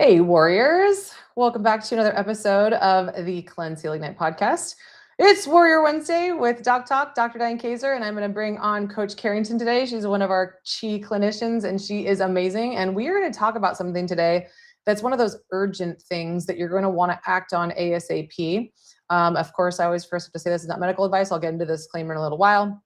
Hey, warriors. Welcome back to another episode of the Cleanse Healing Night podcast. It's Warrior Wednesday with Doc Talk, Dr. Diane Kaiser, and I'm going to bring on Coach Carrington today. She's one of our Chi clinicians, and she is amazing. And we are going to talk about something today that's one of those urgent things that you're going to want to act on ASAP. Of course, I always first have to say this is not medical advice. I'll get into this disclaimer in a little while.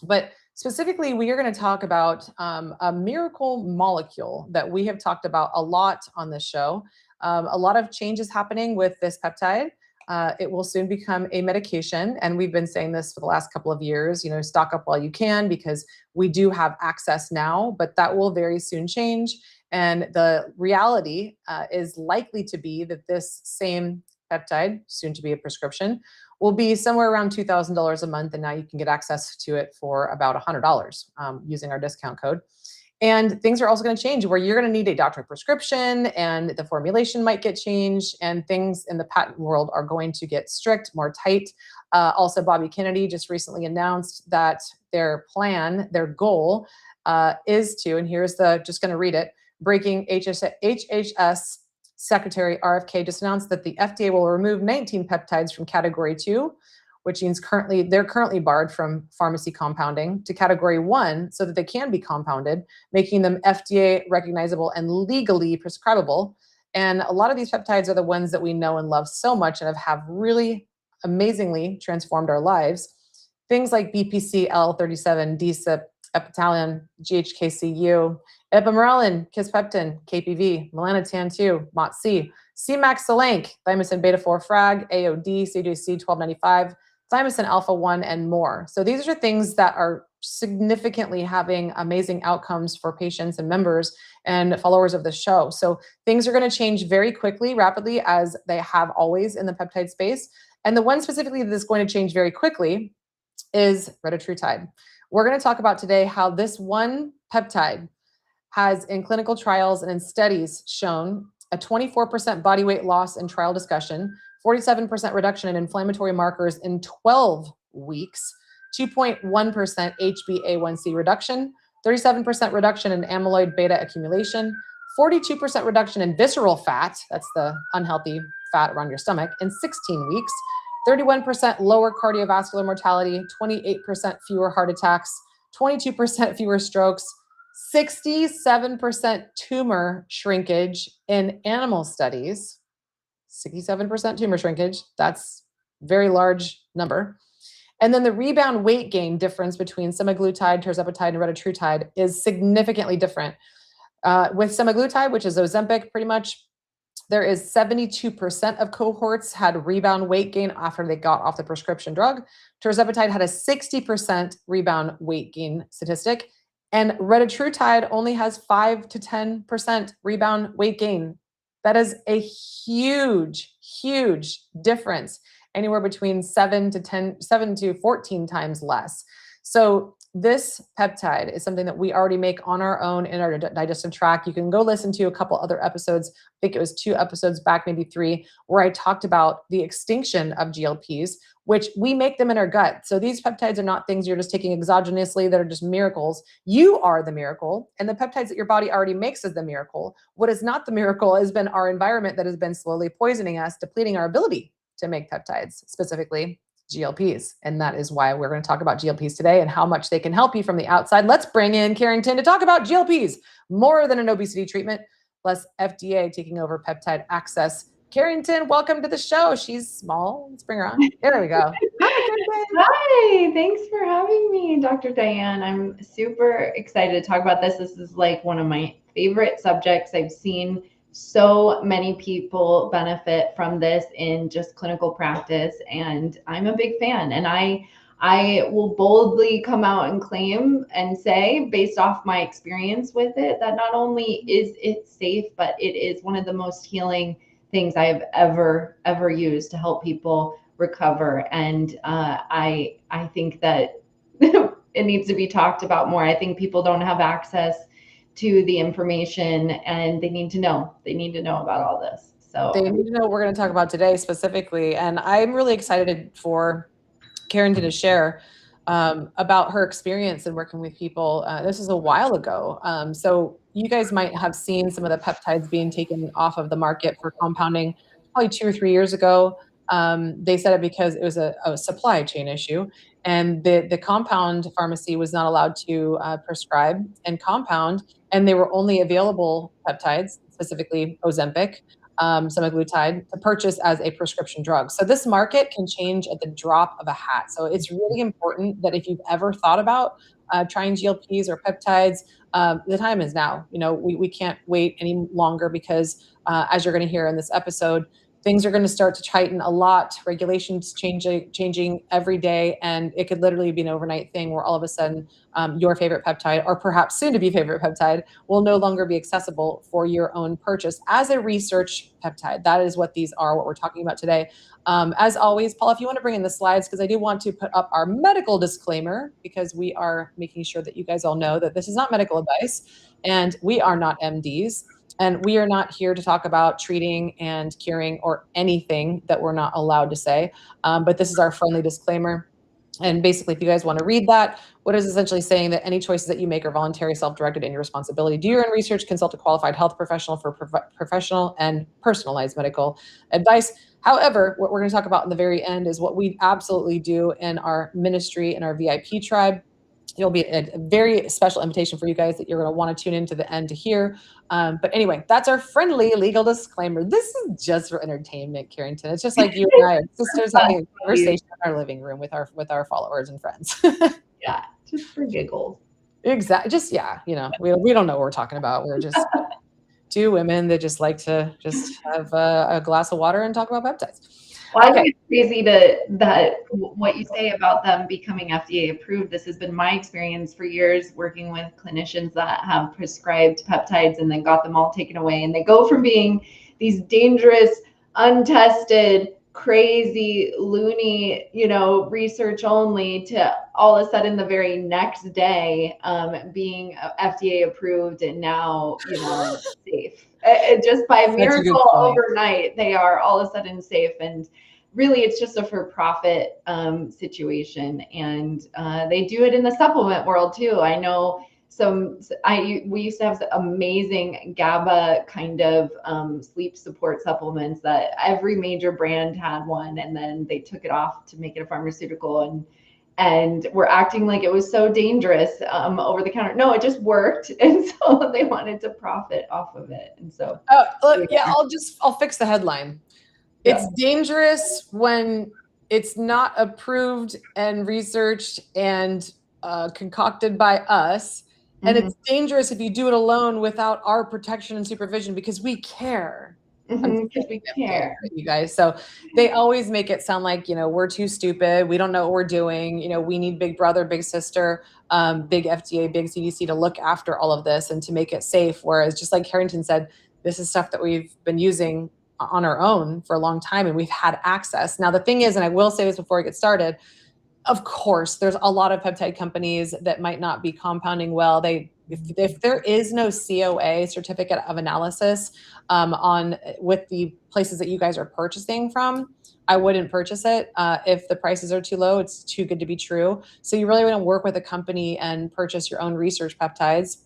But specifically, we are going to talk about a miracle molecule that we have talked about a lot on this show. A lot of changes happening with this peptide. It will soon become a medication. And we've been saying this for the last couple of years, stock up while you can, because we do have access now, but that will very soon change. And the reality is likely to be that this same peptide, soon to be a prescription, will be somewhere around $2,000 a month. And now you can get access to it for about $100 using our discount code. And things are also going to change where you're going to need a doctor prescription and the formulation might get changed and things in the patent world are going to get strict, more tight. Also, Bobby Kennedy just recently announced that their plan, their goal is to, and here's just going to read it, breaking HHS Secretary RFK just announced that the FDA will remove 19 peptides from category 2, which means they're currently barred from pharmacy compounding, to category 1 so that they can be compounded, making them FDA recognizable and legally prescribable. And a lot of these peptides are the ones that we know and love so much and have really amazingly transformed our lives. Things like BPC, L37, DSIP, Epitalin, GHKCU, ipamorelin, kisspeptin, KPV, melanotan-2, MOTS-C, C-Max-Solank, thymosin beta-4 frag, AOD, CJC 1295, thymosin alpha-1, and more. So these are things that are significantly having amazing outcomes for patients and members and followers of the show. So things are going to change very quickly, rapidly, as they have always in the peptide space. And the one specifically that's going to change very quickly is retatrutide. We're going to talk about today how this one peptide has in clinical trials and in studies shown a 24% body weight loss in trial discussion, 47% reduction in inflammatory markers in 12 weeks, 2.1% HbA1c reduction, 37% reduction in amyloid beta accumulation, 42% reduction in visceral fat, that's the unhealthy fat around your stomach, in 16 weeks, 31% lower cardiovascular mortality, 28% fewer heart attacks, 22% fewer strokes, 67% tumor shrinkage in animal studies. 67% tumor shrinkage, that's a very large number. And then the rebound weight gain difference between semaglutide, tirzepatide, and retatrutide is significantly different. With semaglutide, which is Ozempic pretty much, there is 72% of cohorts had rebound weight gain after they got off the prescription drug. Tirzepatide had a 60% rebound weight gain statistic. And retatrutide only has 5 to 10% rebound weight gain. That is a huge, huge difference, anywhere between 7 to 14 times less. So this peptide is something that we already make on our own in our digestive tract. You can go listen to a couple other episodes. I think it was 2 episodes back, maybe 3, where I talked about the extinction of GLPs, which we make them in our gut. So these peptides are not things you're just taking exogenously that are just miracles. You are the miracle, and the peptides that your body already makes is the miracle. What is not the miracle has been our environment that has been slowly poisoning us, depleting our ability to make peptides, specifically GLPs. And that is why we're going to talk about GLPs today and how much they can help you from the outside. Let's bring in Carrington to talk about GLPs, more than an obesity treatment, plus FDA taking over peptide access. Carrington, welcome to the show. She's small. Let's bring her on. There we go. Hi, Carrington. Hi, thanks for having me, Dr. Diane. I'm super excited to talk about this. This is like one of my favorite subjects. I've seen so many people benefit from this in just clinical practice, and I'm a big fan. And I will boldly come out and claim and say, based off my experience with it, that not only is it safe, but it is one of the most healing things I have ever used to help people recover. And I think that it needs to be talked about more. I think people don't have access to the information, and they need to know. They need to know about all this. So they need to know what we're going to talk about today specifically. And I'm really excited for Carrington to share about her experience in working with people. This was a while ago. So you guys might have seen some of the peptides being taken off of the market for compounding probably 2 or 3 years ago. They said it because it was a supply chain issue, and the compound pharmacy was not allowed to prescribe and compound, and they were only available peptides, specifically Ozempic, semaglutide, to purchase as a prescription drug. So this market can change at the drop of a hat. So it's really important that if you've ever thought about trying GLPs or peptides, the time is now. We can't wait any longer because as you're going to hear in this episode, things are going to start to tighten a lot, regulations changing every day, and it could literally be an overnight thing where all of a sudden your favorite peptide, or perhaps soon to be favorite peptide, will no longer be accessible for your own purchase as a research peptide. That is what these are, what we're talking about today. As always, Paul, if you want to bring in the slides, because I do want to put up our medical disclaimer, because we are making sure that you guys all know that this is not medical advice and we are not MDs. And we are not here to talk about treating and curing or anything that we're not allowed to say. But this is our friendly disclaimer. And basically, if you guys want to read that, what is essentially saying that any choices that you make are voluntary, self-directed, and your responsibility. Do your own research, consult a qualified health professional for professional and personalized medical advice. However, what we're going to talk about in the very end is what we absolutely do in our ministry and our VIP tribe. It'll be a very special invitation for you guys that you're going to want to tune into the end to hear. But anyway, that's our friendly legal disclaimer. This is just for entertainment, Carrington. It's just like you and I are sisters having a conversation in our living room with our followers and friends. Yeah, just for giggles. Exactly. Just, yeah, we don't know what we're talking about. We're just two women that just like to just have a glass of water and talk about peptides. Well, I think it's crazy that what you say about them becoming FDA approved. This has been my experience for years working with clinicians that have prescribed peptides and then got them all taken away. And they go from being these dangerous, untested, crazy, loony, research only, to all of a sudden the very next day being FDA approved and now, safe. Just by miracle overnight, they are all of a sudden safe. And really, it's just a for-profit situation. And they do it in the supplement world too. I know we used to have amazing GABA kind of sleep support supplements that every major brand had one, and then they took it off to make it a pharmaceutical, and we're acting like it was so dangerous over the counter. No, it just worked. And so they wanted to profit off of it. And so, I'll fix the headline. Yeah. It's dangerous when it's not approved and researched and concocted by us. And it's dangerous if you do it alone without our protection and supervision, because we care. Because we care, you guys. So they always make it sound like, we're too stupid. We don't know what we're doing. We need big brother, big sister, big FDA, big CDC to look after all of this and to make it safe. Whereas, just like Carrington said, this is stuff that we've been using on our own for a long time, and we've had access. Now, the thing is, and I will say this before I get started, of course, there's a lot of peptide companies that might not be compounding well. If there is no COA, certificate of analysis, with the places that you guys are purchasing from, I wouldn't purchase it. If the prices are too low, it's too good to be true. So you really want to work with a company and purchase your own research peptides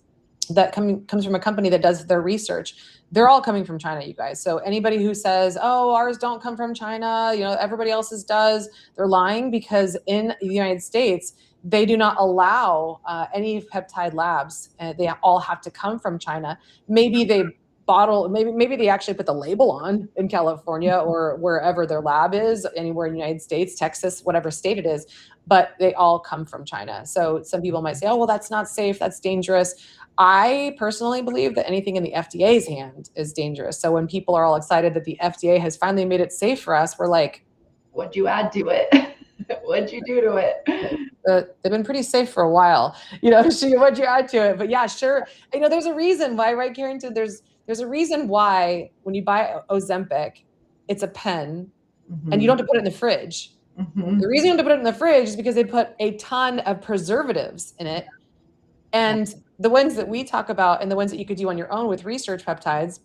that comes from a company that does their research. They're all coming from China, you guys. So anybody who says, oh, ours don't come from China, everybody else's does, they're lying, because in the United States, they do not allow any peptide labs. They all have to come from China. Maybe they maybe they actually put the label on in California or wherever their lab is, anywhere in the United States, Texas, whatever state it is, but they all come from China. So some people might say, oh, well, that's not safe, that's dangerous. I personally believe that anything in the FDA's hand is dangerous. So when people are all excited that the FDA has finally made it safe for us, we're like, what'd you add to it? What'd you do to it? They've been pretty safe for a while. What'd you add to it? But yeah, sure. There's a reason why, right, Carrington? There's a reason why when you buy Ozempic, it's a pen, and you don't have to put it in the fridge. The reason you don't have to put it in the fridge is because they put a ton of preservatives in it. And the ones that we talk about and the ones that you could do on your own with research peptides,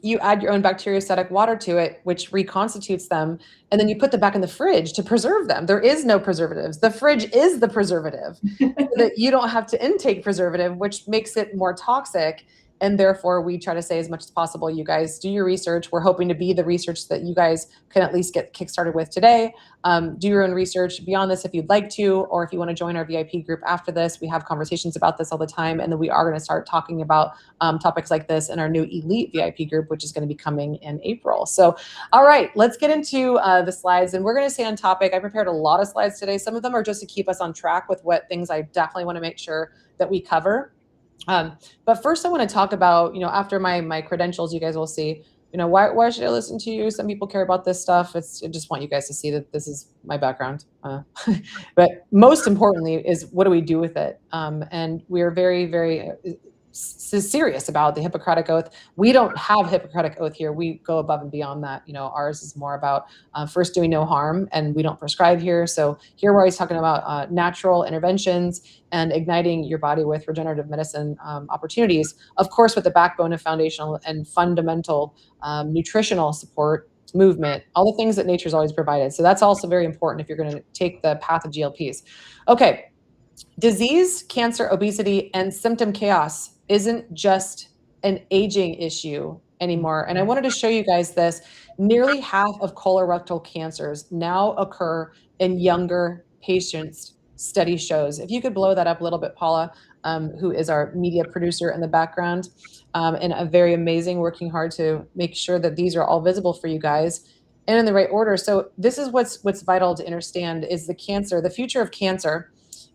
you add your own bacteriostatic water to it, which reconstitutes them, and then you put them back in the fridge to preserve them. There is no preservatives. The fridge is the preservative, so that you don't have to intake preservative, which makes it more toxic. And therefore, we try to say as much as possible, you guys do your research. We're hoping to be the research that you guys can at least get kickstarted with today. Do your own research beyond this if you'd like to, or if you want to join our VIP group after this. We have conversations about this all the time. And then we are going to start talking about topics like this in our new elite VIP group, which is going to be coming in April. So, all right, let's get into the slides. And we're going to stay on topic. I prepared a lot of slides today. Some of them are just to keep us on track with what things I definitely want to make sure that we cover. But first I want to talk about, after my credentials, you guys will see, why should I listen to you? Some people care about this stuff. I just want you guys to see that this is my background. But most importantly is, what do we do with it? And we're very, very serious about the Hippocratic Oath. We don't have Hippocratic Oath here. We go above and beyond that. Ours is more about first doing no harm, and we don't prescribe here. So here we're always talking about natural interventions and igniting your body with regenerative medicine opportunities, of course, with the backbone of foundational and fundamental nutritional support, movement, all the things that nature's always provided. So that's also very important if you're going to take the path of GLPs. Okay. Disease, cancer, obesity, and symptom chaos isn't just an aging issue anymore. And I wanted to show you guys this. Nearly half of colorectal cancers now occur in younger patients, study shows. If you could blow that up a little bit, Paula, who is our media producer in the background, and a very amazing, working hard to make sure that these are all visible for you guys and in the right order. So this is what's vital to understand is the future of cancer.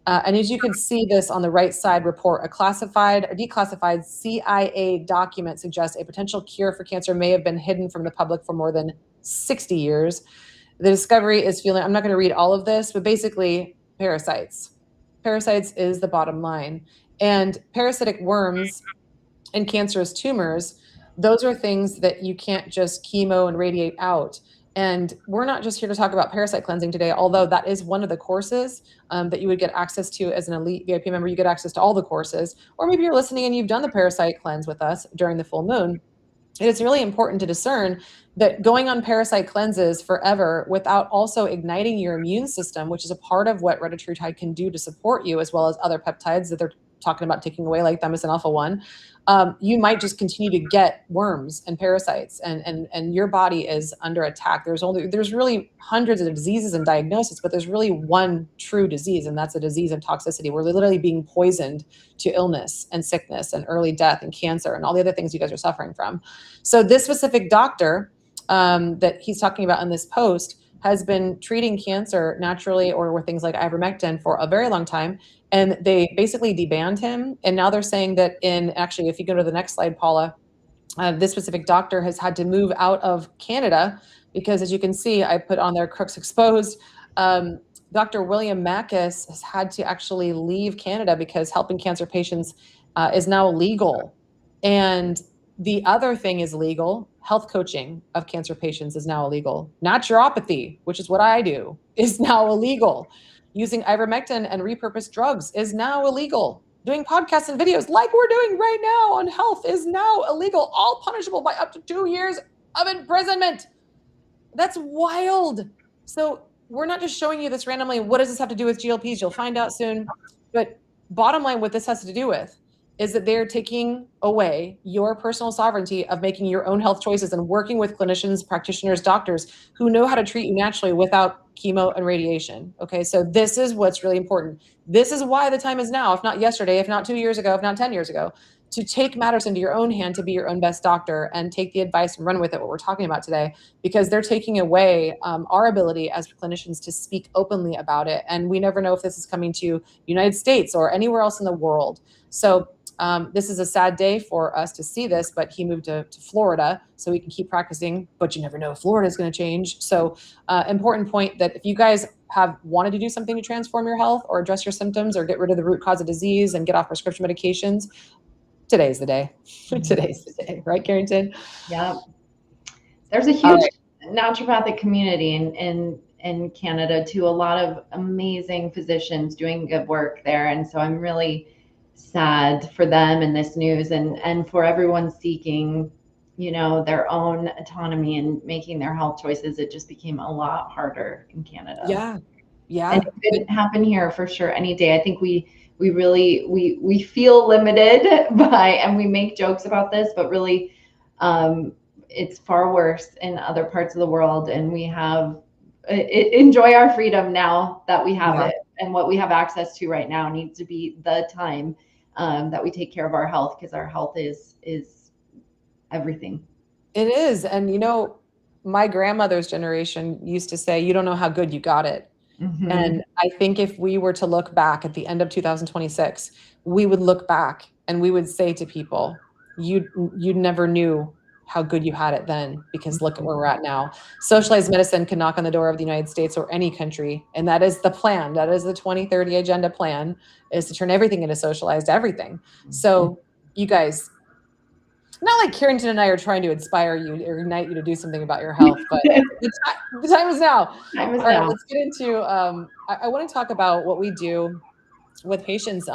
And as you can see this on the right side report, a classified or declassified CIA document suggests a potential cure for cancer may have been hidden from the public for more than 60 years. The discovery is I'm not going to read all of this, but basically parasites. Parasites is the bottom line. And parasitic worms and cancerous tumors, those are things that you can't just chemo and radiate out. And we're not just here to talk about parasite cleansing today, although that is one of the courses that you would get access to as an elite VIP member. You get access to all the courses, or maybe you're listening and you've done the parasite cleanse with us during the full moon. It is really important to discern that going on parasite cleanses forever without also igniting your immune system, which is a part of what Retatrutide can do to support you, as well as other peptides that they're talking about taking away, like thymosin alpha-1, you might just continue to get worms and parasites, and your body is under attack. There's really hundreds of diseases and diagnoses, but there's really one true disease, and that's a disease of toxicity. We're literally being poisoned to illness and sickness and early death and cancer and all the other things you guys are suffering from. So this specific doctor that he's talking about in this post has been treating cancer naturally or with things like ivermectin for a very long time. And they basically debanned him. And now they're saying that actually, if you go to the next slide, Paula, this specific doctor has had to move out of Canada because, as you can see, I put on there Crooks Exposed. Dr. William Mackis has had to actually leave Canada because helping cancer patients is now illegal. And the other thing is legal. Health coaching of cancer patients is now illegal. Naturopathy, which is what I do, is now illegal. Using ivermectin and repurposed drugs is now illegal. Doing podcasts and videos like we're doing right now on health is now illegal, all punishable by up to 2 years of imprisonment. That's wild. So we're not just showing you this randomly. What does this have to do with GLPs? You'll find out soon. But bottom line, what this has to do with is that they're taking away your personal sovereignty of making your own health choices and working with clinicians, practitioners, doctors who know how to treat you naturally without chemo and radiation. Okay, so this is what's really important. This is why the time is now, if not yesterday, if not 2 years ago, if not 10 years ago, to take matters into your own hand, to be your own best doctor and take the advice and run with it, what we're talking about today, because they're taking away our ability as clinicians to speak openly about it. And we never know if this is coming to United States or anywhere else in the world. So this is a sad day for us to see this, but he moved to Florida so he can keep practicing, but you never know if Florida is going to change. So important point that if you guys have wanted to do something to transform your health or address your symptoms or get rid of the root cause of disease and get off prescription medications, today's the day. Today's the day, right, Carrington? Yeah. There's a huge naturopathic community in Canada too. A lot of amazing physicians doing good work there. And so I'm really sad for them in this news and for everyone seeking their own autonomy and making their health choices, it just became a lot harder in Canada. Yeah. And Yeah. it could happen here for sure any day. I think we really we feel limited and we make jokes about this, but really it's far worse in other parts of the world, and we have enjoy our freedom now that we have Yeah. it, and what we have access to right now needs to be the time that we take care of our health, because our health is everything. It is. And my grandmother's generation used to say, you don't know how good you got it. Mm-hmm. And I think if we were to look back at the end of 2026, we would look back and we would say to people, you never knew how good you had it then, because look at where we're at now. Socialized medicine can knock on the door of the United States or any country. And that is the plan. That is the 2030 agenda plan, is to turn everything into socialized everything. So you guys, not like Carrington and I are trying to inspire you or ignite you to do something about your health, but the time is now. Time is All right, now. let's get into, I want to talk about what we do with patients.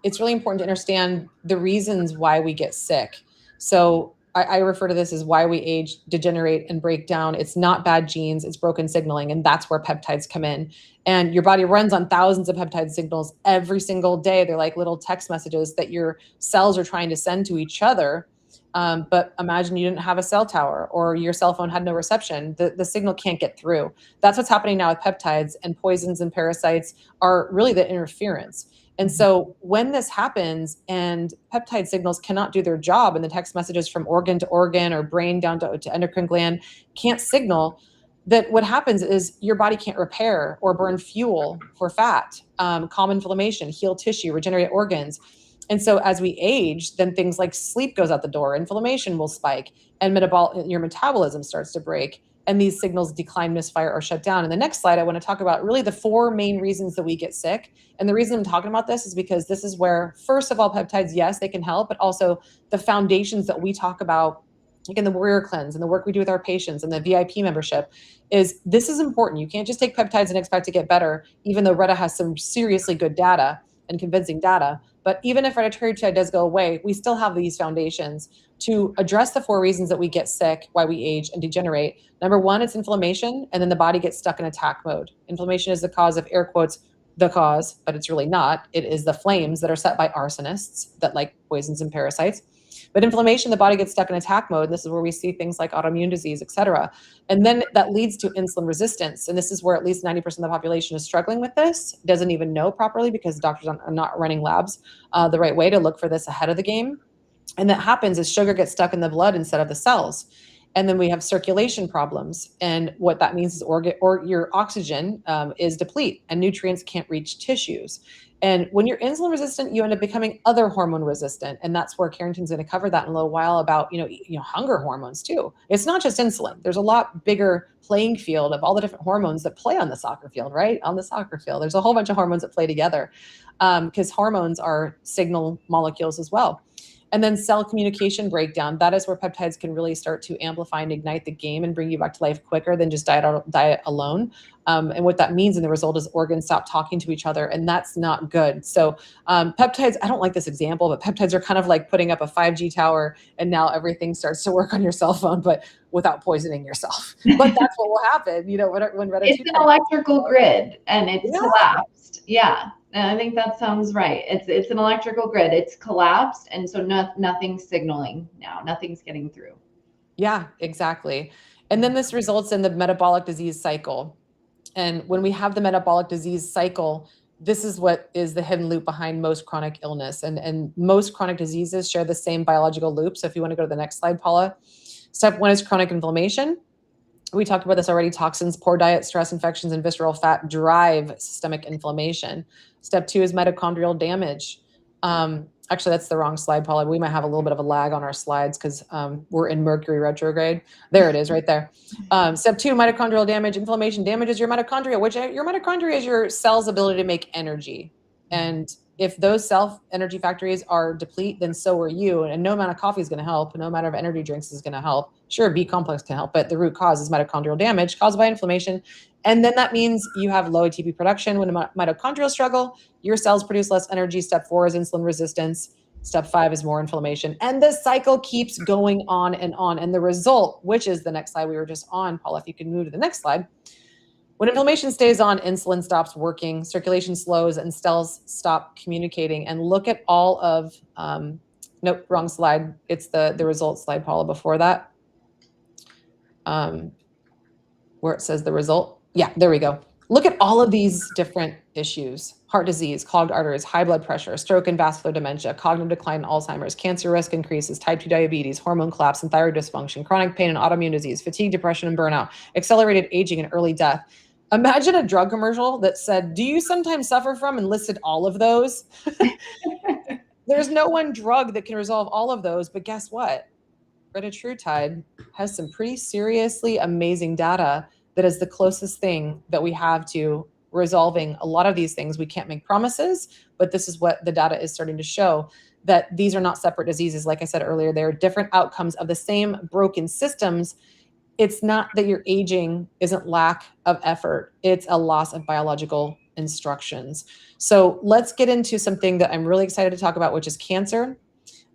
It's really important to understand the reasons why we get sick. So I refer to this as why we age, degenerate, and break down. It's not bad genes, it's broken signaling, and that's where peptides come in. And your body runs on thousands of peptide signals every single day. They're like little text messages that your cells are trying to send to each other. But imagine you didn't have a cell tower, or your cell phone had no reception. The signal can't get through. That's what's happening now with peptides, and poisons and parasites are really the interference. And so when this happens and peptide signals cannot do their job, and the text messages from organ to organ or brain down to endocrine gland can't signal, that what happens is your body can't repair or burn fuel for fat, calm inflammation, heal tissue, regenerate organs. And so as we age, then things like sleep goes out the door, inflammation will spike, and your metabolism starts to break, and these signals decline, misfire, or shut down. In the next slide, I want to talk about really the 4 main reasons that we get sick. And the reason I'm talking about this is because this is where, first of all, peptides, yes, they can help, but also the foundations that we talk about, like in the Warrior Cleanse and the work we do with our patients and the VIP membership, this is important. You can't just take peptides and expect to get better, even though Retta has some seriously good data and convincing data. But even if retatrutide does go away, we still have these foundations to address the 4 reasons that we get sick, why we age and degenerate. Number 1, it's inflammation, and then the body gets stuck in attack mode. Inflammation is the cause of, air quotes, the cause, but it's really not. It is the flames that are set by arsonists that like poisons and parasites. But inflammation, the body gets stuck in attack mode. This is where we see things like autoimmune disease, et cetera. And then that leads to insulin resistance. And this is where at least 90% of the population is struggling with this, doesn't even know properly because doctors are not running labs the right way to look for this ahead of the game. And that happens is sugar gets stuck in the blood instead of the cells. And then we have circulation problems. And what that means is your oxygen is deplete and nutrients can't reach tissues. And when you're insulin resistant, you end up becoming other hormone resistant. And that's where Carrington's going to cover that in a little while about, hunger hormones too. It's not just insulin. There's a lot bigger playing field of all the different hormones that play on the soccer field, right? On the soccer field, there's a whole bunch of hormones that play together because hormones are signal molecules as well. And then cell communication breakdown. That is where peptides can really start to amplify and ignite the game and bring you back to life quicker than just diet alone. And what that means in the result is organs stop talking to each other, and that's not good. So peptides, I don't like this example, but peptides are kind of like putting up a 5G tower and now everything starts to work on your cell phone, but without poisoning yourself. But that's what will happen, when It's an electrical grid and it's collapsed. Yeah. And I think that sounds right. It's an electrical grid. It's collapsed, and so nothing's signaling now. Nothing's getting through. Yeah, exactly. And then this results in the metabolic disease cycle. And when we have the metabolic disease cycle, this is what is the hidden loop behind most chronic illness. And most chronic diseases share the same biological loop. So if you want to go to the next slide, Paula. Step 1 is chronic inflammation. We talked about this already. Toxins, poor diet, stress, infections, and visceral fat drive systemic inflammation. Step 2 is mitochondrial damage. Actually, that's the wrong slide, Paula. We might have a little bit of a lag on our slides because we're in Mercury retrograde. There it is right there. Step 2, mitochondrial damage. Inflammation damages your mitochondria, which your mitochondria is your cell's ability to make energy. And if those self-energy factories are deplete, then so are you. And no amount of coffee is going to help. No amount of energy drinks is going to help. Sure, B complex can help, but the root cause is mitochondrial damage caused by inflammation. And then that means you have low ATP production. When mitochondrial struggle, your cells produce less energy. Step 4 is insulin resistance. Step 5 is more inflammation. And the cycle keeps going on and on. And the result, which is the next slide we were just on, Paula, if you can move to the next slide. When inflammation stays on, insulin stops working, circulation slows, and cells stop communicating. And look at all of, nope, wrong slide. It's the result slide, Paula, before that. Where it says the result. Yeah, there we go. Look at all of these different issues: heart disease, clogged arteries, high blood pressure, stroke and vascular dementia, cognitive decline and Alzheimer's, cancer risk increases, type 2 diabetes, hormone collapse and thyroid dysfunction, chronic pain and autoimmune disease, fatigue, depression, and burnout, accelerated aging and early death. Imagine a drug commercial that said, do you sometimes suffer from, and listed all of those? There's no one drug that can resolve all of those, but guess what? Retatrutide has some pretty seriously amazing data that is the closest thing that we have to resolving a lot of these things. We can't make promises, but this is what the data is starting to show, that these are not separate diseases. Like I said earlier, they're different outcomes of the same broken systems. It's not that your aging isn't lack of effort. It's a loss of biological instructions. So let's get into something that I'm really excited to talk about, which is cancer,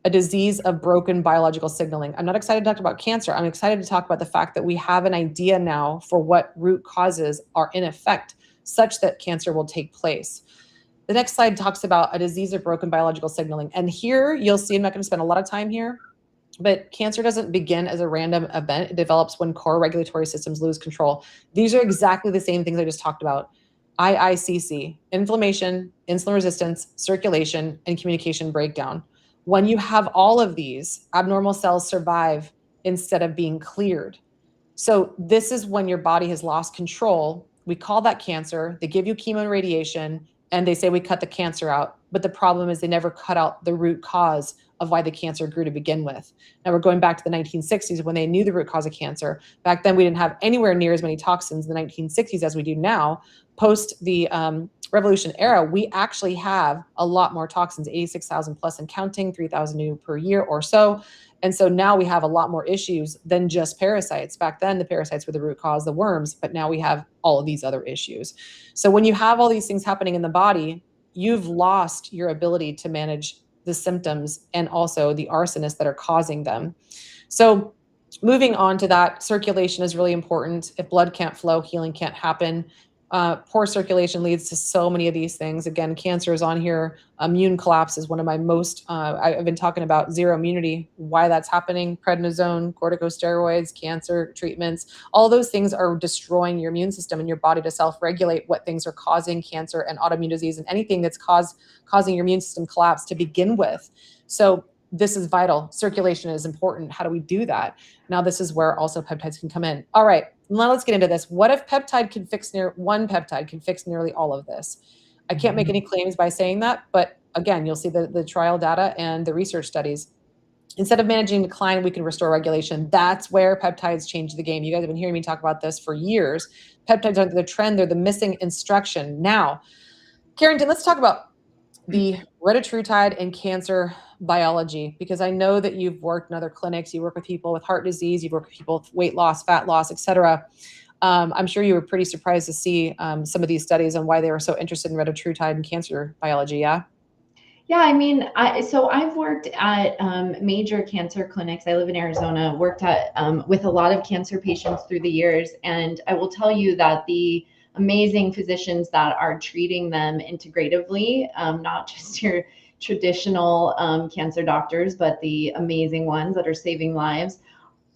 a disease of broken biological signaling. I'm not excited to talk about cancer. I'm excited to talk about the fact that we have an idea now for what root causes are in effect such that cancer will take place. The next slide talks about a disease of broken biological signaling. And here you'll see, I'm not going to spend a lot of time here, but cancer doesn't begin as a random event. It develops when core regulatory systems lose control. These are exactly the same things I just talked about. IICC, inflammation, insulin resistance, circulation, and communication breakdown. When you have all of these, abnormal cells survive instead of being cleared. So this is when your body has lost control. We call that cancer. They give you chemo and radiation, and they say we cut the cancer out. But the problem is they never cut out the root cause of why the cancer grew to begin with. Now we're going back to the 1960s when they knew the root cause of cancer. Back then we didn't have anywhere near as many toxins in the 1960s as we do now. Post the revolution era, we actually have a lot more toxins, 86,000 plus and counting, 3,000 new per year or so. And so now we have a lot more issues than just parasites. Back then, the parasites were the root cause, the worms, but now we have all of these other issues. So when you have all these things happening in the body, you've lost your ability to manage the symptoms and also the arsonists that are causing them. So moving on to that, circulation is really important. If blood can't flow, healing can't happen. Poor circulation leads to so many of these things. Again, cancer is on here. Immune collapse is one of my most, I've been talking about zero immunity, why that's happening, prednisone, corticosteroids, cancer treatments, all those things are destroying your immune system and your body to self-regulate what things are causing cancer and autoimmune disease and anything that's causing your immune system collapse to begin with. So this is vital. Circulation is important. How do we do that? Now, this is where also peptides can come in. All right, now let's get into this. What if one peptide can fix nearly all of this? I can't make any claims by saying that, but again, you'll see the trial data and the research studies. Instead of managing decline, we can restore regulation. That's where peptides change the game. You guys have been hearing me talk about this for years. Peptides aren't the trend, they're the missing instruction. Now, Carrington, let's talk about the retatrutide and cancer biology, because I know that you've worked in other clinics, you work with people with heart disease, you work with people with weight loss, fat loss, et cetera. I'm sure you were pretty surprised to see some of these studies and why they were so interested in retatrutide and cancer biology, yeah? Yeah, I mean, so I've worked at major cancer clinics. I live in Arizona, worked at with a lot of cancer patients through the years. And I will tell you that the amazing physicians that are treating them integratively, not just your traditional cancer doctors, but the amazing ones that are saving lives.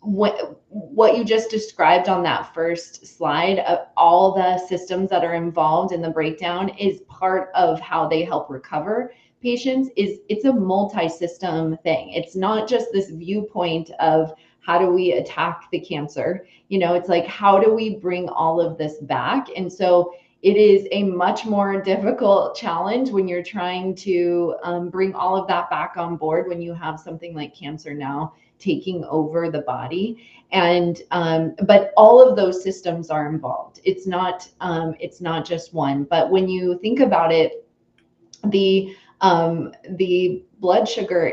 What you just described on that first slide of all the systems that are involved in the breakdown is part of how they help recover patients. It's a multi-system thing. It's not just this viewpoint of how do we attack the cancer, it's like, how do we bring all of this back? And so it is a much more difficult challenge when you're trying to bring all of that back on board when you have something like cancer now taking over the body. And but all of those systems are involved. It's not just one. But when you think about it, the blood sugar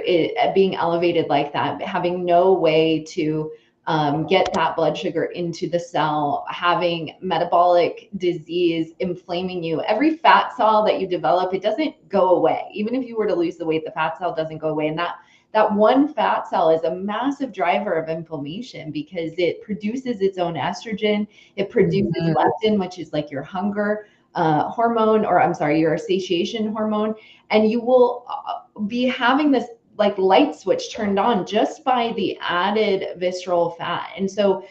being elevated like that, having no way to get that blood sugar into the cell, having metabolic disease inflaming you. Every fat cell that you develop, it doesn't go away. Even if you were to lose the weight, the fat cell doesn't go away. And that one fat cell is a massive driver of inflammation because it produces its own estrogen. It produces leptin, which is like your hunger hormone, or I'm sorry, your satiation hormone. And you will be having this like light switch turned on just by the added visceral fat. And so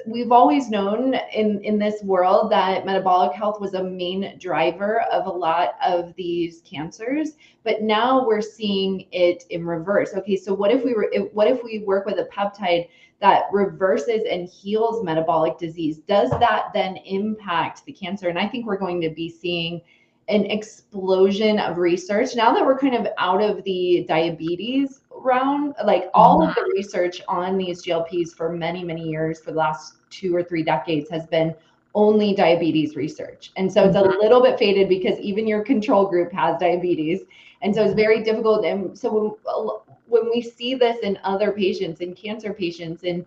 we've always known in this world that metabolic health was a main driver of a lot of these cancers, but now we're seeing it in reverse. Okay, so what if we work with a peptide that reverses and heals metabolic disease? Does that then impact the cancer? And I think we're going to be seeing an explosion of research now that we're kind of out of the diabetes realm. Like all of the research on these GLPs for many, many years, for the last 2 or 3 decades, has been only diabetes research. And so it's a little bit faded because even your control group has diabetes. And so it's very difficult. And so when we see this in other patients, in cancer patients, in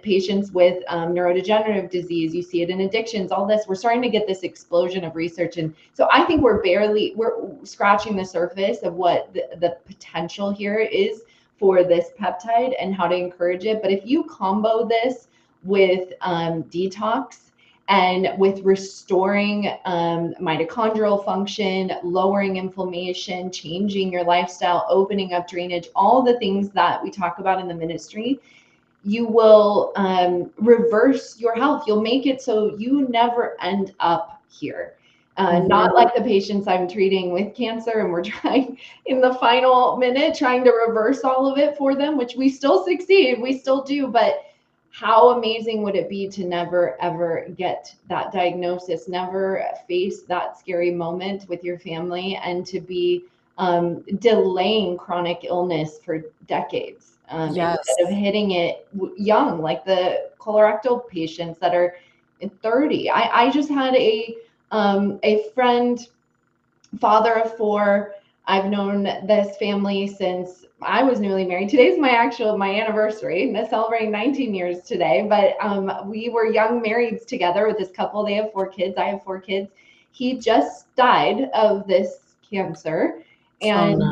patients with neurodegenerative disease, you see it in addictions, all this, we're starting to get this explosion of research. And so I think we're scratching the surface of what the potential here is for this peptide and how to encourage it. But if you combo this with detox and with restoring mitochondrial function, lowering inflammation, changing your lifestyle, opening up drainage, all the things that we talk about in the ministry, you will reverse your health. You'll make it so you never end up here. Not like the patients I'm treating with cancer, and we're trying in the final minute, trying to reverse all of it for them, which we still succeed, we still do. But how amazing would it be to never, ever get that diagnosis, never face that scary moment with your family, and to be delaying chronic illness for decades? Instead of hitting it young, like the colorectal patients that are 30. I just had a friend, father of 4. I've known this family since I was newly married. Today's my anniversary. I'm celebrating 19 years today. But we were young marrieds together with this couple. They have 4 kids. I have 4 kids. He just died of this cancer. And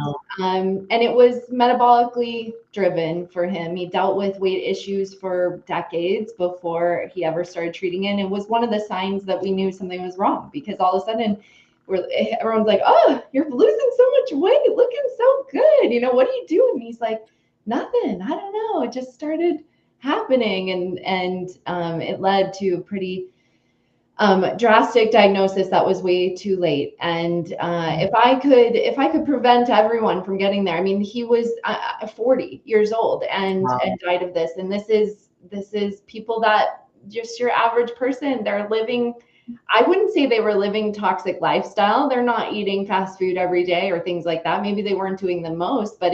and it was metabolically driven for him. He dealt with weight issues for decades before he ever started treating it. And it was one of the signs that we knew something was wrong, because all of a sudden everyone's like, "Oh, you're losing so much weight, looking so good. You know, what are you doing?" And he's like, "Nothing. I don't know. It just started happening." And it led to a pretty drastic diagnosis that was way too late. And if I could prevent everyone from getting there, I mean, he was 40 years old and died of this. And this is people that just your average person, they're living, I wouldn't say they were living toxic lifestyle. They're not eating fast food every day or things like that. Maybe they weren't doing the most, but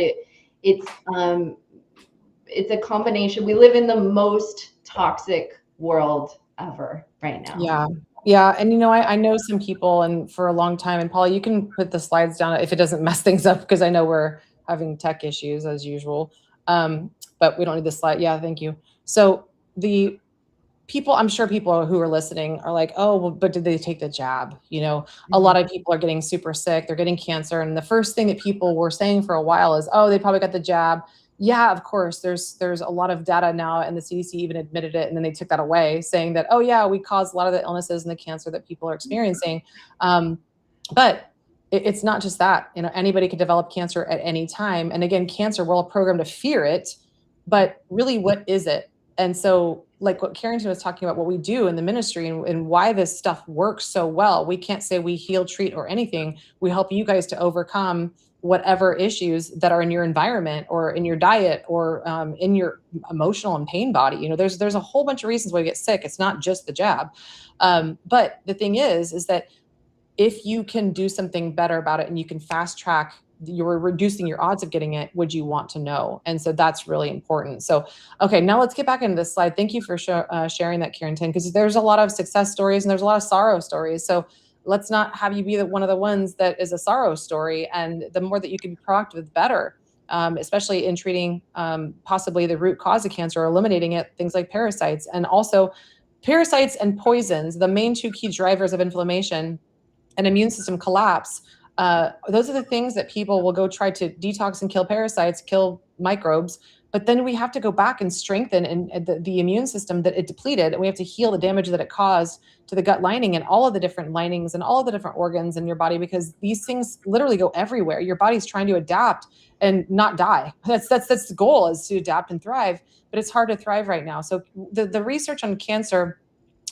it's a combination. We live in the most toxic world ever right now. Yeah. And I know some people, and for a long time, and Paula, you can put the slides down if it doesn't mess things up, because I know we're having tech issues as usual. But we don't need the slide. Yeah, thank you. So the people, I'm sure people who are listening are like, "Oh, well, but did they take the jab?" A lot of people are getting super sick. They're getting cancer. And the first thing that people were saying for a while is, "Oh, they probably got the jab." Yeah, of course, there's a lot of data now, and the CDC even admitted it, and then they took that away, saying that, "Oh yeah, we caused a lot of the illnesses and the cancer that people are experiencing." But it's not just that. Anybody could develop cancer at any time. And again, cancer, we're all programmed to fear it, but really, what is it? And so, like what Carrington was talking about, what we do in the ministry and why this stuff works so well, we can't say we heal, treat, or anything. We help you guys to overcome whatever issues that are in your environment or in your diet or in your emotional and pain body. There's a whole bunch of reasons why you get sick. It's not just the jab. But the thing is that if you can do something better about it and you can fast track, you're reducing your odds of getting it, would you want to know? And so that's really important. So, okay, now let's get back into this slide. Thank you for sharing that, Carrington, because there's a lot of success stories and there's a lot of sorrow stories. So let's not have you be one of the ones that is a sorrow story. And the more that you can be proactive, the better. especially in treating possibly the root cause of cancer or eliminating it, things like parasites. And also parasites and poisons, the main two key drivers of inflammation and immune system collapse. Those are the things that people will go try to detox and kill parasites, kill microbes, but then we have to go back and strengthen the immune system that it depleted, and we have to heal the damage that it caused to the gut lining and all of the different linings and all of the different organs in your body, because these things literally go everywhere. Your body's trying to adapt and not die. That's the goal, is to adapt and thrive, but it's hard to thrive right now. So the research on cancer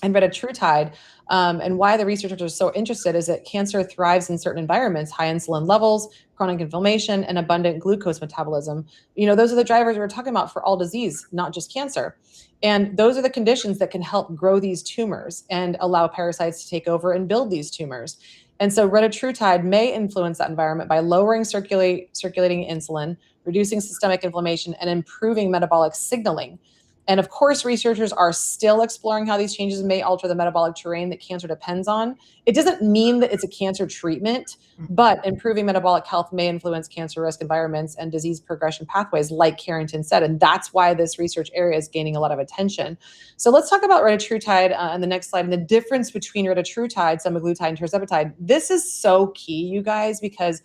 and Retatrutide, and why the researchers are so interested is that cancer thrives in certain environments: high insulin levels, chronic inflammation, and abundant glucose metabolism. Those are the drivers we're talking about for all disease, not just cancer. And those are the conditions that can help grow these tumors and allow parasites to take over and build these tumors. And so Retatrutide may influence that environment by lowering circulating insulin, reducing systemic inflammation, and improving metabolic signaling. And of course, researchers are still exploring how these changes may alter the metabolic terrain that cancer depends on. It doesn't mean that it's a cancer treatment, but improving metabolic health may influence cancer risk environments and disease progression pathways, like Carrington said. And that's why this research area is gaining a lot of attention. So let's talk about Retatrutide on the next slide, and the difference between Retatrutide, semaglutide, and tirzepatide. This is so key, you guys, because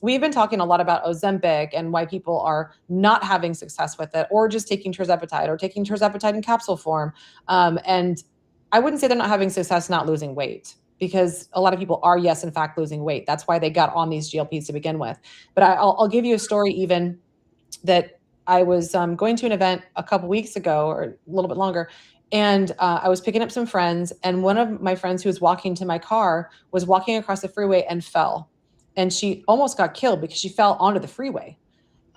we've been talking a lot about Ozempic and why people are not having success with it, or just taking tirzepatide, or taking tirzepatide in capsule form. And I wouldn't say they're not having success not losing weight, because a lot of people are, yes, in fact, losing weight. That's why they got on these GLPs to begin with. But I'll give you a story even that I was going to an event a couple weeks ago, or a little bit longer, and I was picking up some friends, and one of my friends who was walking to my car was walking across the freeway and fell. And she almost got killed because she fell onto the freeway.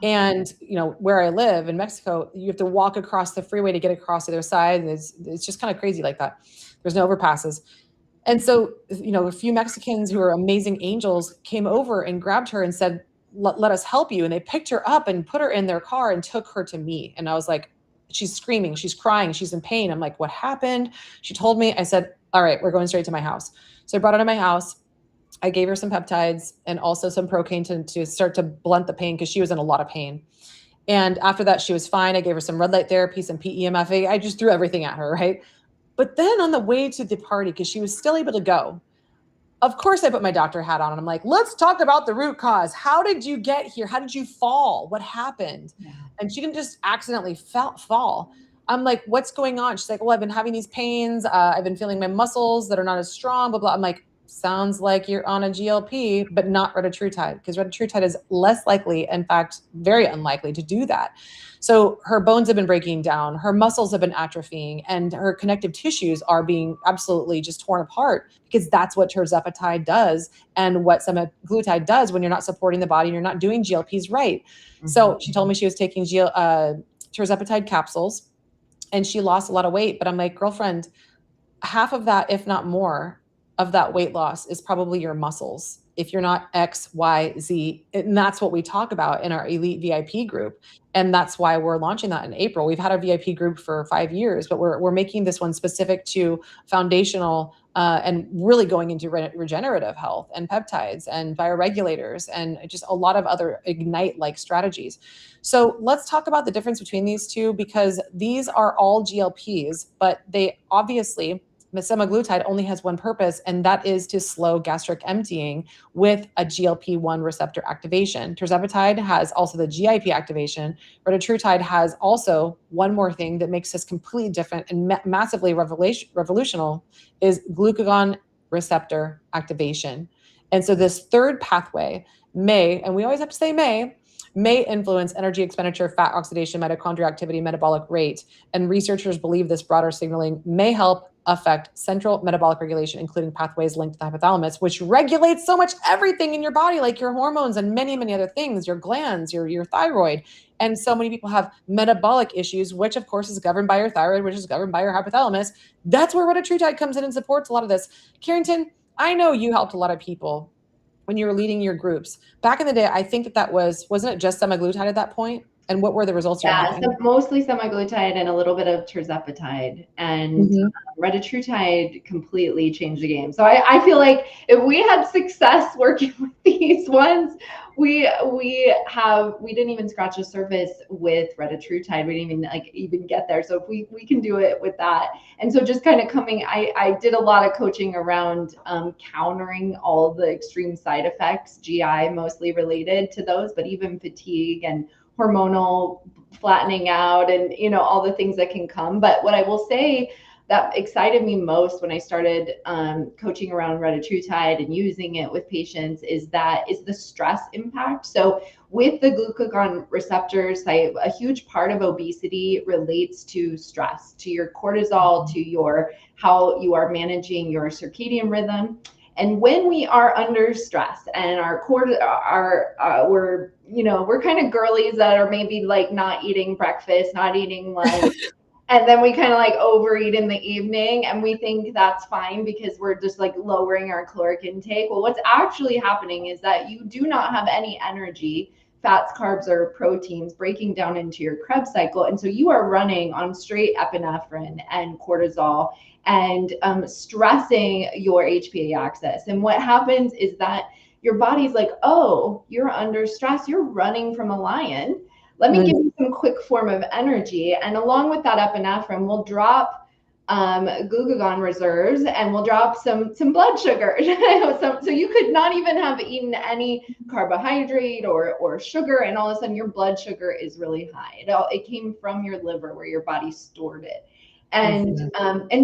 And, where I live in Mexico, you have to walk across the freeway to get across the other side. And it's just kind of crazy like that. There's no overpasses. And so, a few Mexicans who are amazing angels came over and grabbed her and said, let us help you. And they picked her up and put her in their car and took her to me. And I was like, she's screaming, she's crying, she's in pain. I'm like, what happened? She told me. I said, all right, we're going straight to my house. So I brought her to my house. I gave her some peptides and also some Procaine to start to blunt the pain, because she was in a lot of pain. And after that, she was fine. I gave her some red light therapy, some PEMF. I just threw everything at her, right? But then on the way to the party, because she was still able to go, of course, I put my doctor hat on and I'm like, let's talk about the root cause. How did you get here? How did you fall? What happened? Yeah. And she didn't just accidentally fall. I'm like, what's going on? She's like, well, I've been having these pains. I've been feeling my muscles that are not as strong, blah, blah. I'm like, sounds like you're on a GLP, but not Retatrutide, because Retatrutide is less likely, in fact, very unlikely to do that. So her bones have been breaking down, her muscles have been atrophying, and her connective tissues are being absolutely just torn apart, because that's what tirzepatide does and what semaglutide does when you're not supporting the body and you're not doing GLPs right. Mm-hmm. So she told me she was taking tirzepatide capsules and she lost a lot of weight. But I'm like, girlfriend, half of that, if not more, of that weight loss is probably your muscles. If you're not X, Y, Z, and that's what we talk about in our elite VIP group. And that's why we're launching that in April. We've had our VIP group for 5 years, but we're making this one specific to foundational and really going into regenerative health and peptides and bioregulators and just a lot of other Ignite-like strategies. So let's talk about the difference between these two, because these are all GLPs, but they obviously, semaglutide only has one purpose, and that is to slow gastric emptying with a GLP-1 receptor activation. Tirzepatide has also the GIP activation. Retatrutide has also one more thing that makes this completely different and massively revolutionary, is glucagon receptor activation. And so this third pathway may, and we always have to say may influence energy expenditure, fat oxidation, mitochondrial activity, metabolic rate. And researchers believe this broader signaling may help affect central metabolic regulation, including pathways linked to the hypothalamus, which regulates so much everything in your body, like your hormones and many, many other things, your glands, your thyroid. And so many people have metabolic issues, which of course is governed by your thyroid, which is governed by your hypothalamus. That's where Retatrutide comes in and supports a lot of this. Carrington, I know you helped a lot of people when you were leading your groups. Back in the day, I think wasn't it just semaglutide at that point? And what were the results? Yeah, so mostly semaglutide and a little bit of tirzepatide, and Retatrutide completely changed the game. So I feel like if we had success working with these ones, we didn't even scratch the surface with Retatrutide. We didn't even get there. So if we can do it with that. And so just kind of I did a lot of coaching around countering all the extreme side effects, GI mostly related to those, but even fatigue and hormonal flattening out and all the things that can come. But what I will say that excited me most when I started coaching around Retatrutide and using it with patients is the stress impact. So with the glucagon receptors, a huge part of obesity relates to stress, to your cortisol, to how you are managing your circadian rhythm. And when we are under stress and we're kind of girlies that are maybe like not eating breakfast, not eating lunch, and then we kind of like overeat in the evening and we think that's fine because we're just like lowering our caloric intake. Well, what's actually happening is that you do not have any energy, fats, carbs, or proteins breaking down into your Krebs cycle. And so you are running on straight epinephrine and cortisol and stressing your HPA axis. And what happens is that your body's like, oh, you're under stress. You're running from a lion. Let me give you some quick form of energy. And along with that epinephrine, we'll drop glucagon reserves and we'll drop some blood sugar. So you could not even have eaten any carbohydrate or sugar, and all of a sudden your blood sugar is really high. It came from your liver where your body stored it. And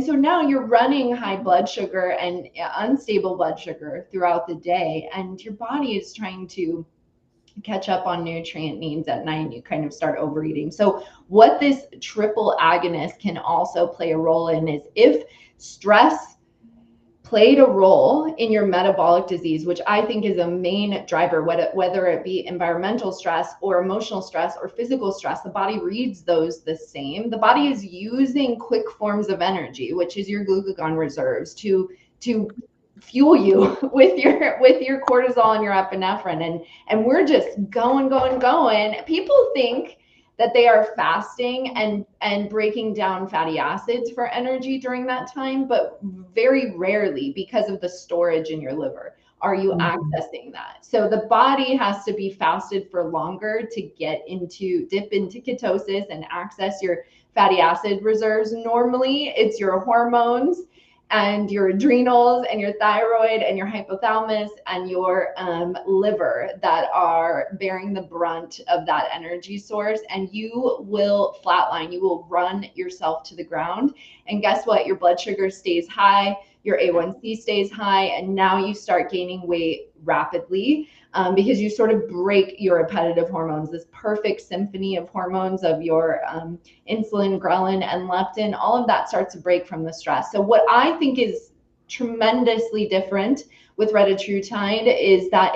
so now you're running high blood sugar and unstable blood sugar throughout the day, and your body is trying to catch up on nutrient needs at night, and you kind of start overeating. So what this triple agonist can also play a role in is if stress played a role in your metabolic disease, which I think is a main driver, whether it be environmental stress or emotional stress or physical stress, the body reads those the same. The body is using quick forms of energy, which is your glucagon reserves, to fuel you with your cortisol and your epinephrine, and we're just going. People think that they are fasting and breaking down fatty acids for energy during that time, but very rarely, because of the storage in your liver, are you accessing that. So the body has to be fasted for longer to dip into ketosis and access your fatty acid reserves. Normally it's your hormones and your adrenals and your thyroid and your hypothalamus and your liver that are bearing the brunt of that energy source, and you will flatline. You will run yourself to the ground. And guess what? Your blood sugar stays high, your A1C stays high, and now you start gaining weight rapidly because you sort of break your repetitive hormones, this perfect symphony of hormones of your insulin, ghrelin, and leptin. All of that starts to break from the stress. So what I think is tremendously different with Retatrutide is that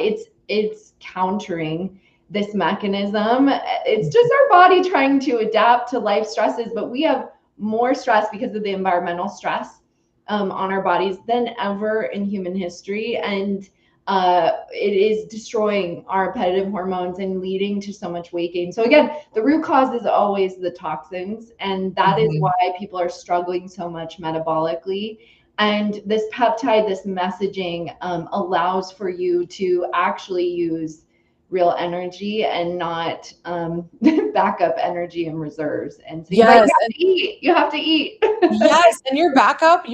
it's countering this mechanism. It's just our body trying to adapt to life stresses, but we have more stress because of the environmental stress on our bodies than ever in human history. And it is destroying our repetitive hormones and leading to so much weight gain. So again, the root cause is always the toxins, and that is why people are struggling so much metabolically. And this peptide, this messaging allows for you to actually use real energy and not backup energy and reserves. And so you have to eat. You have to eat. Yes, and your backup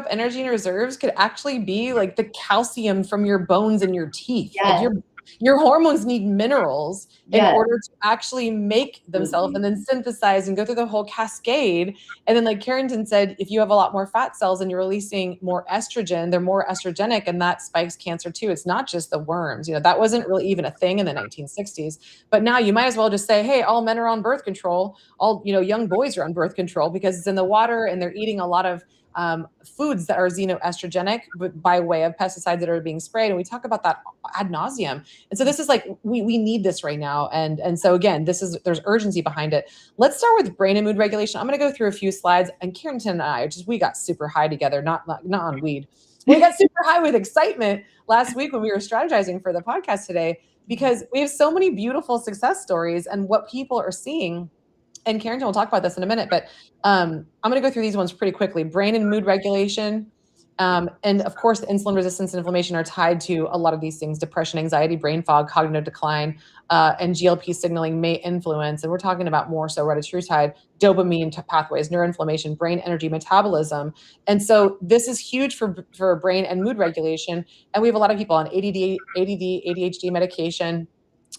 energy and reserves could actually be like the calcium from your bones and your teeth. Yes. Like your hormones need minerals in order to actually make themselves and then synthesize and go through the whole cascade. And then, like Carrington said, if you have a lot more fat cells and you're releasing more estrogen, they're more estrogenic, and that spikes cancer too. It's not just the worms. That wasn't really even a thing in the 1960s. But now you might as well just say, hey, all men are on birth control. All young boys are on birth control because it's in the water, and they're eating a lot of foods that are xenoestrogenic by way of pesticides that are being sprayed. And we talk about that ad nauseum. And so this is like, we need this right now. And so again, there's urgency behind it. Let's start with brain and mood regulation. I'm going to go through a few slides, and Carrington and I we got super high together, not on weed. We got super high with excitement last week when we were strategizing for the podcast today, because we have so many beautiful success stories and what people are seeing. And Carrington will talk about this in a minute, but I'm going to go through these ones pretty quickly. Brain and mood regulation. And of course, insulin resistance and inflammation are tied to a lot of these things: depression, anxiety, brain fog, cognitive decline, and GLP signaling may influence. And we're talking about more so retatrutide, dopamine pathways, neuroinflammation, brain energy, metabolism. And so this is huge for brain and mood regulation. And we have a lot of people on ADD, ADHD medication,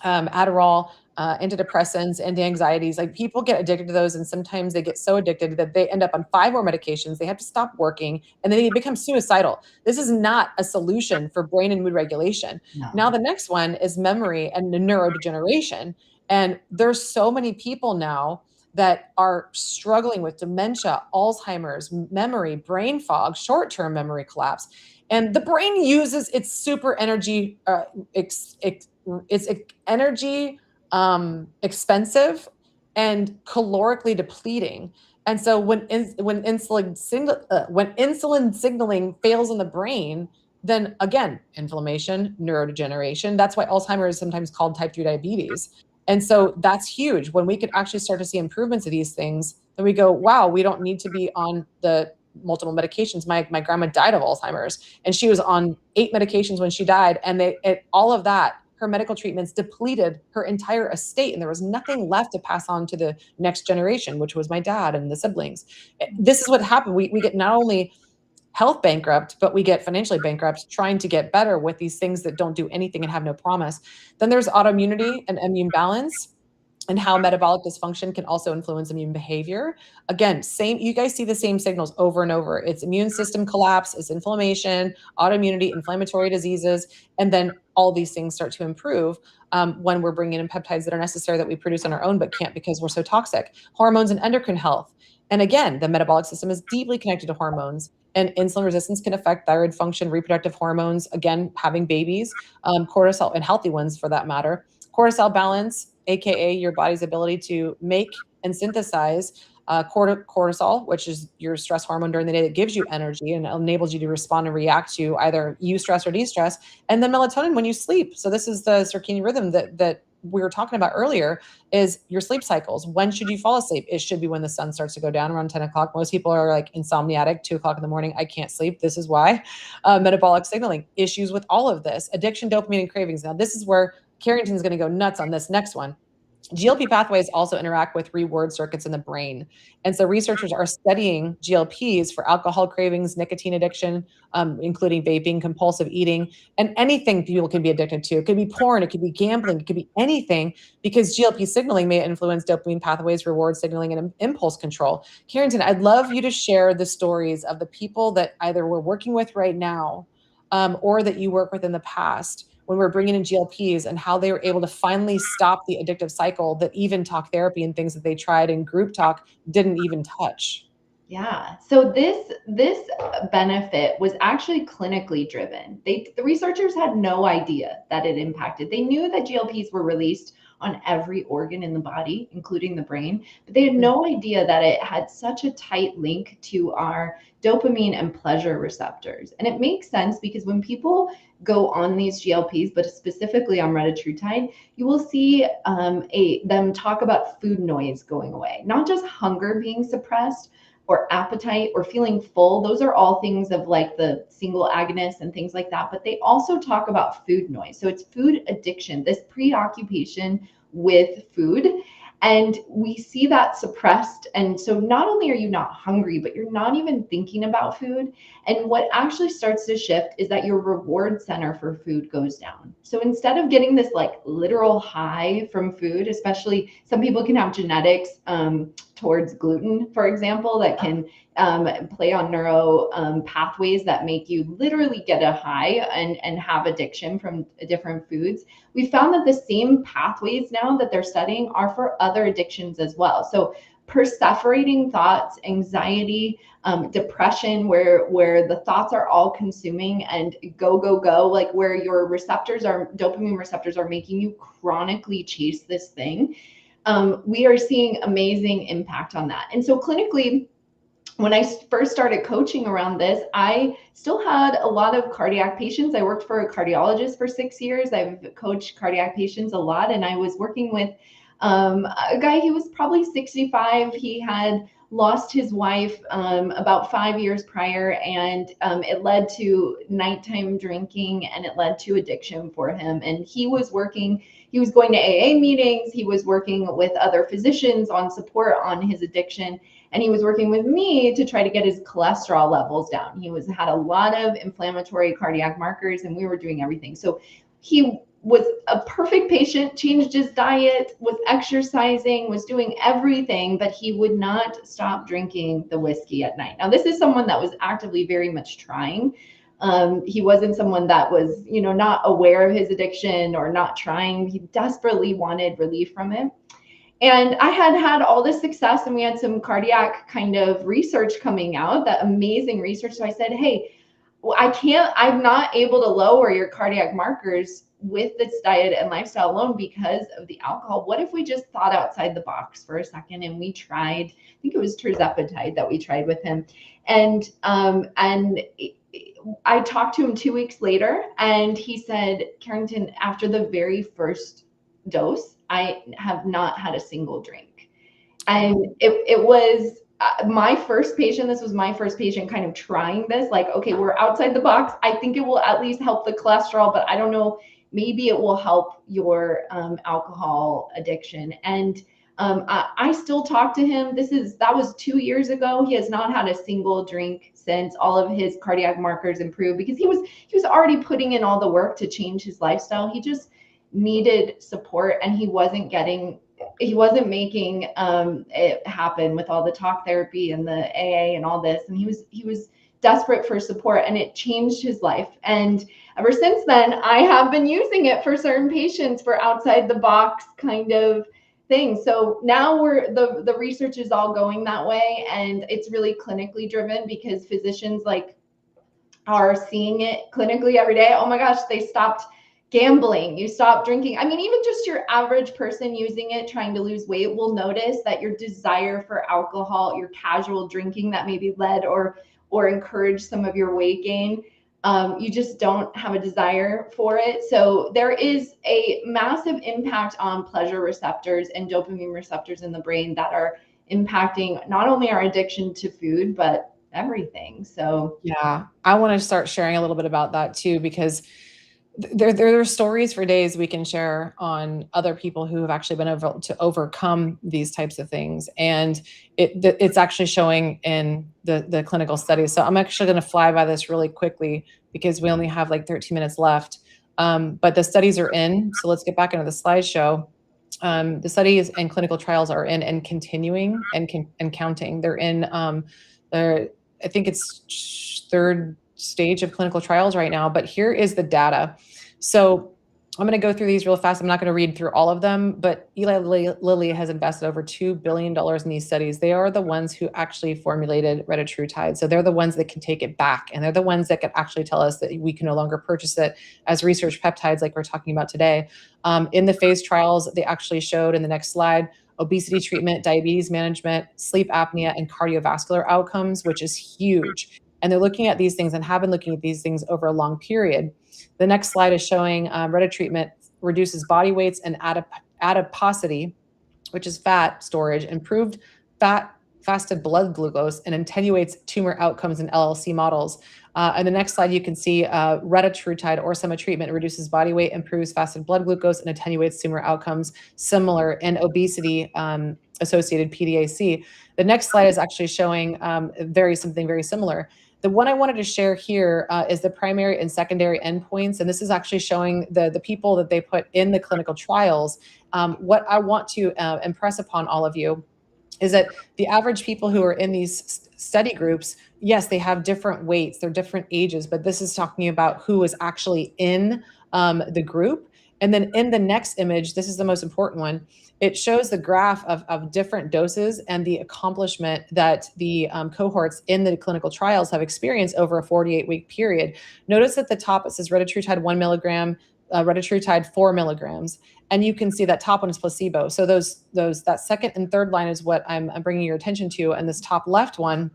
Adderall, antidepressants, anti-anxieties. Like, people get addicted to those, and sometimes they get so addicted that they end up on 5 more medications. They have to stop working, and then they become suicidal. This is not a solution for brain and mood regulation. No. Now, the next one is memory and neurodegeneration. And there's so many people now that are struggling with dementia, Alzheimer's, memory, brain fog, short-term memory collapse. And the brain uses its super energy, it's energy expensive and calorically depleting. And so when insulin signaling fails in the brain, then again, inflammation, neurodegeneration. That's why Alzheimer's is sometimes called type 3 diabetes. And so that's huge. When we could actually start to see improvements of these things, then we go, wow, we don't need to be on the multiple medications. My grandma died of Alzheimer's, and she was on 8 medications when she died. And all of that, her medical treatments depleted her entire estate, and there was nothing left to pass on to the next generation, which was my dad and the siblings. This is what happened. We get not only health bankrupt, but we get financially bankrupt trying to get better with these things that don't do anything and have no promise. Then there's autoimmunity and immune balance, and how metabolic dysfunction can also influence immune behavior. Again, you guys see the same signals over and over. It's immune system collapse, it's inflammation, autoimmunity, inflammatory diseases, and then all these things start to improve when we're bringing in peptides that are necessary that we produce on our own but can't because we're so toxic. Hormones and endocrine health. And again, the metabolic system is deeply connected to hormones, and insulin resistance can affect thyroid function, reproductive hormones, again, having babies, cortisol, and healthy ones for that matter. Cortisol balance, AKA your body's ability to make and synthesize cortisol, which is your stress hormone during the day that gives you energy and enables you to respond and react to either eustress or de-stress. And then melatonin when you sleep. So this is the circadian rhythm that we were talking about earlier, is your sleep cycles. When should you fall asleep? It should be when the sun starts to go down, around 10 o'clock. Most people are like insomniatic, 2 o'clock in the morning. I can't sleep. This is why. Metabolic signaling, issues with all of this, addiction, dopamine, and cravings. Now, this is where Carrington's going to go nuts on this next one. GLP pathways also interact with reward circuits in the brain. And so researchers are studying GLPs for alcohol cravings, nicotine addiction, including vaping, compulsive eating, and anything people can be addicted to. It could be porn, it could be gambling, it could be anything, because GLP signaling may influence dopamine pathways, reward signaling, and impulse control. Carrington, I'd love you to share the stories of the people that either we're working with right now or that you work with in the past, when we're bringing in GLPs, and how they were able to finally stop the addictive cycle that even talk therapy and things that they tried in group talk didn't even touch. Yeah. So this benefit was actually clinically driven. The researchers had no idea that it impacted. They knew that GLPs were released on every organ in the body, including the brain, but they had no idea that it had such a tight link to our dopamine and pleasure receptors. And it makes sense because when people go on these GLPs, but specifically on retatrutide, you will see them talk about food noise going away, not just hunger being suppressed, or appetite, or feeling full. Those are all things of like the single agonists and things like that. But they also talk about food noise. So it's food addiction, this preoccupation with food. And we see that suppressed. And so not only are you not hungry, but you're not even thinking about food. And what actually starts to shift is that your reward center for food goes down. So instead of getting this like literal high from food, especially some people can have genetics towards gluten, for example, that can play on neuro pathways that make you literally get a high and have addiction from different foods. We found that the same pathways now that they're studying are for other addictions as well. So perseverating thoughts, anxiety, depression, where the thoughts are all consuming and go, like where your dopamine receptors are making you chronically chase this thing. We are seeing amazing impact on that. And so clinically, when I first started coaching around this, I still had a lot of cardiac patients. I worked for a cardiologist for 6 years. I've coached cardiac patients a lot. And I was working with a guy, he was probably 65. He had lost his wife about 5 years prior, and it led to nighttime drinking, and it led to addiction for him. And he was going to AA meetings, he was working with other physicians on support on his addiction, and he was working with me to try to get his cholesterol levels down. He had a lot of inflammatory cardiac markers, and we were doing everything. So he was a perfect patient, changed his diet, was exercising, was doing everything, but he would not stop drinking the whiskey at night. Now, this is someone that was actively very much trying. He wasn't someone that was, not aware of his addiction or not trying. He desperately wanted relief from it. And I had all this success, and we had some cardiac kind of research coming out, that amazing research. So I said, hey, I'm not able to lower your cardiac markers with this diet and lifestyle alone because of the alcohol. What if we just thought outside the box for a second and we tried, I think it was tirzepatide that we tried with him. And I talked to him 2 weeks later, and he said, Carrington, after the very first dose, I have not had a single drink. And it was my first patient. This was my first patient kind of trying this, like, okay, we're outside the box. I think it will at least help the cholesterol, but I don't know, maybe it will help your alcohol addiction. And I still talk to him. That was 2 years ago. He has not had a single drink since. All of his cardiac markers improved because he was already putting in all the work to change his lifestyle. He just needed support, and he wasn't making it happen with all the talk therapy and the AA and all this. And he was desperate for support, and it changed his life. And ever since then, I have been using it for certain patients for outside the box kind of thing. So now the research is all going that way, and it's really clinically driven because physicians are seeing it clinically every day. Oh my gosh, they stopped gambling, you stop drinking. I mean, even just your average person using it, trying to lose weight, will notice that your desire for alcohol, your casual drinking that maybe led or encouraged some of your weight gain, you just don't have a desire for it. So there is a massive impact on pleasure receptors and dopamine receptors in the brain that are impacting not only our addiction to food, but everything. So yeah, I want to start sharing a little bit about that too, because there are stories for days we can share on other people who have actually been able to overcome these types of things. And it's actually showing in the clinical studies. So I'm actually going to fly by this really quickly because we only have like 13 minutes left. But the studies are in. So let's get back into the slideshow. The studies and clinical trials are in and continuing and counting. They're in, I think it's third stage of clinical trials right now, but here is the data. So I'm going to go through these real fast. I'm not going to read through all of them, but Eli Lilly has invested over $2 billion in these studies. They are the ones who actually formulated retatrutide. So they're the ones that can take it back. And they're the ones that can actually tell us that we can no longer purchase it as research peptides like we're talking about today. In the phase trials, they actually showed in the next slide, obesity treatment, diabetes management, sleep apnea, and cardiovascular outcomes, which is huge. And they're looking at these things and have been looking at these things over a long period. The next slide is showing retatrutide reduces body weights and adiposity, which is fat storage, improved fasted blood glucose, and attenuates tumor outcomes in LLC models. And the next slide, you can see retatrutide or sema treatment reduces body weight, improves fasted blood glucose, and attenuates tumor outcomes similar in obesity associated PDAC. The next slide is actually showing something very similar. The one I wanted to share here is the primary and secondary endpoints. And this is actually showing the people that they put in the clinical trials. What I want to impress upon all of you is that the average people who are in these study groups, yes, they have different weights, they're different ages, but this is talking about who is actually in the group. And then in the next image, this is the most important one, it shows the graph of different doses and the accomplishment that the cohorts in the clinical trials have experienced over a 48-week period. Notice at the top, it says retatrutide 1 milligram, retatrutide 4 milligrams. And you can see that top one is placebo. So that second and third line is what I'm bringing your attention to. And this top left one,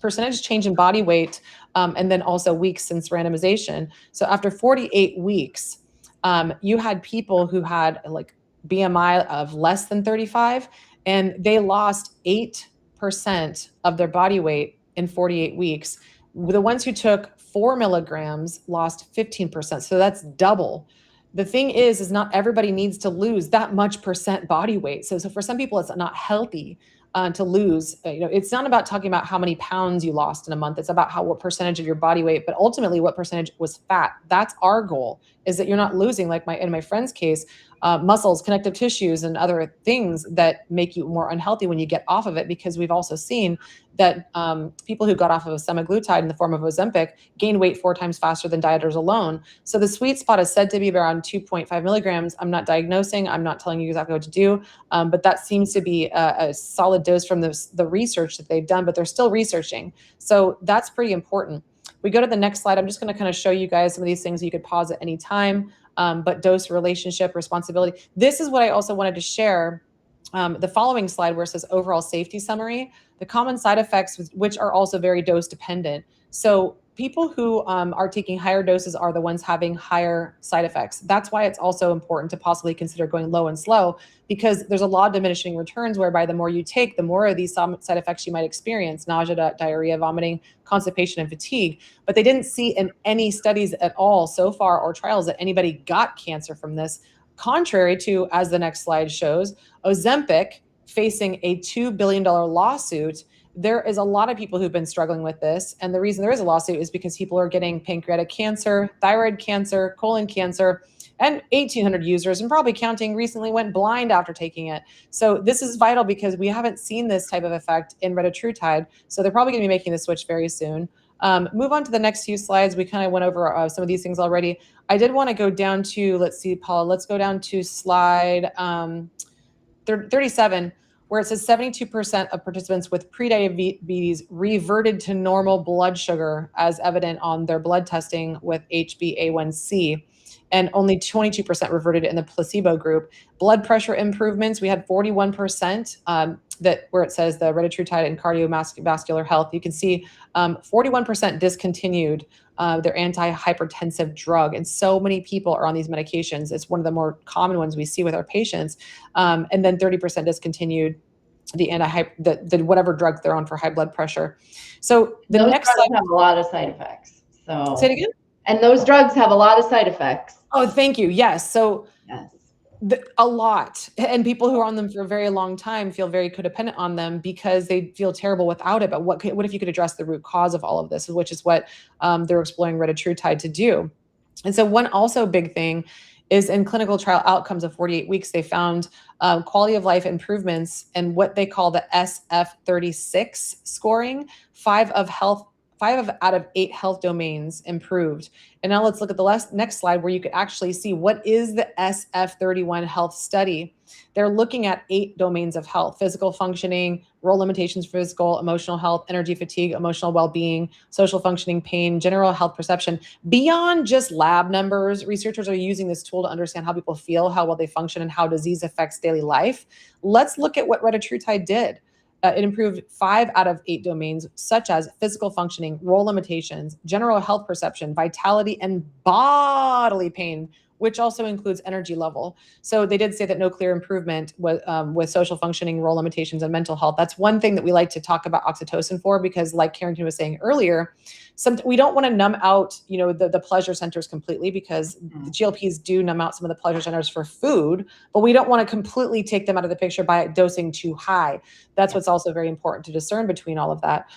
percentage change in body weight, and then also weeks since randomization. So after 48 weeks, you had people who had like BMI of less than 35, and they lost 8 8% of their body weight in 48 weeks. The ones who took 4 milligrams lost 15%. So that's double. The thing is not everybody needs to lose that much percent body weight. So for some people, it's not healthy to lose. It's not about talking about how many pounds you lost in a month. It's about what percentage of your body weight, but ultimately what percentage was fat. That's our goal, is that you're not losing, like in my friend's case, muscles, connective tissues, and other things that make you more unhealthy when you get off of it, because we've also seen that people who got off of semaglutide in the form of Ozempic gain weight 4 times faster than dieters alone. So the sweet spot is said to be around 2.5 milligrams. I'm not diagnosing. I'm not telling you exactly what to do, but that seems to be a solid dose from the research that they've done, but they're still researching. So that's pretty important. We go to the next slide. I'm just going to kind of show you guys some of these things. You could pause at any time, but dose, relationship, responsibility. This is what I also wanted to share. The following slide, where it says overall safety summary, the common side effects, which are also very dose dependent. So people who are taking higher doses are the ones having higher side effects. That's why it's also important to possibly consider going low and slow, because there's a law of diminishing returns, whereby the more you take, the more of these side effects you might experience: nausea, diarrhea, vomiting, constipation, and fatigue. But they didn't see in any studies at all so far, or trials, that anybody got cancer from this. Contrary to, as the next slide shows, Ozempic facing a $2 billion lawsuit. There is a lot of people who've been struggling with this. And the reason there is a lawsuit is because people are getting pancreatic cancer, thyroid cancer, colon cancer, and 1,800 users, and probably counting, recently went blind after taking it. So this is vital, because we haven't seen this type of effect in Retatrutide. So they're probably going to be making the switch very soon. Move on to the next few slides. We kind of went over some of these things already. I did want to go down to, let's see, Paula, let's go down to slide 37, where it says 72% of participants with prediabetes reverted to normal blood sugar, as evident on their blood testing with HbA1c. And only 22% reverted in the placebo group. Blood pressure improvements, we had 41% where it says the Retatrutide and cardiovascular health. You can see 41% discontinued their antihypertensive drug. And so many people are on these medications. It's one of the more common ones we see with our patients. And then 30% discontinued the whatever drug they're on for high blood pressure. So the next slide have a lot of side effects. So say it again. And those drugs have a lot of side effects. Oh, thank you. Yes. So yes. A lot. And people who are on them for a very long time feel very codependent on them, because they feel terrible without it. But what if you could address the root cause of all of this, which is what they're exploring Retatrutide to do. And so one also big thing is, in clinical trial outcomes of 48 weeks, they found quality of life improvements in what they call the SF36 scoring. 5 out of 8 health domains improved. And now let's look at the next slide, where you could actually see what is the SF31 health study. They're looking at 8 domains of health: physical functioning, role limitations, physical, emotional health, energy, fatigue, emotional well-being, social functioning, pain, general health perception. Beyond just lab numbers, researchers are using this tool to understand how people feel, how well they function, and how disease affects daily life. Let's look at what Retatrutide did. It improved 5 out of 8 domains, such as physical functioning, role limitations, general health perception, vitality, and bodily pain, which also includes energy level. So they did say that no clear improvement with social functioning, role limitations, and mental health. That's one thing that we like to talk about oxytocin for, because like Carrington was saying earlier, we don't want to numb out, the pleasure centers completely, because the GLPs do numb out some of the pleasure centers for food, but we don't want to completely take them out of the picture by dosing too high. That's what's also very important to discern between all of that.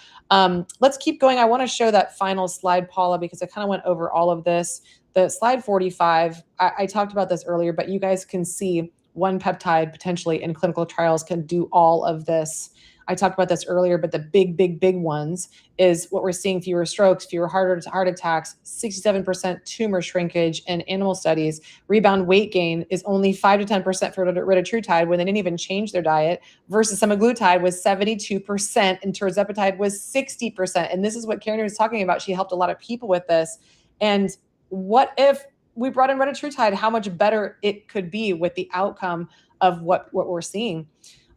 Let's keep going. I want to show that final slide, Paula, because I kind of went over all of this. The slide 45, I talked about this earlier, but you guys can see one peptide potentially in clinical trials can do all of this. I talked about this earlier, but the big ones is what we're seeing: fewer strokes, fewer heart attacks, 67% tumor shrinkage in animal studies. Rebound weight gain is only 5 to 10% for Retatrutide, when they didn't even change their diet, versus semaglutide was 72% and tirzepatide was 60%. And this is what Karen was talking about. She helped a lot of people with this. And what if we brought in Retatrutide, how much better it could be with the outcome of what we're seeing.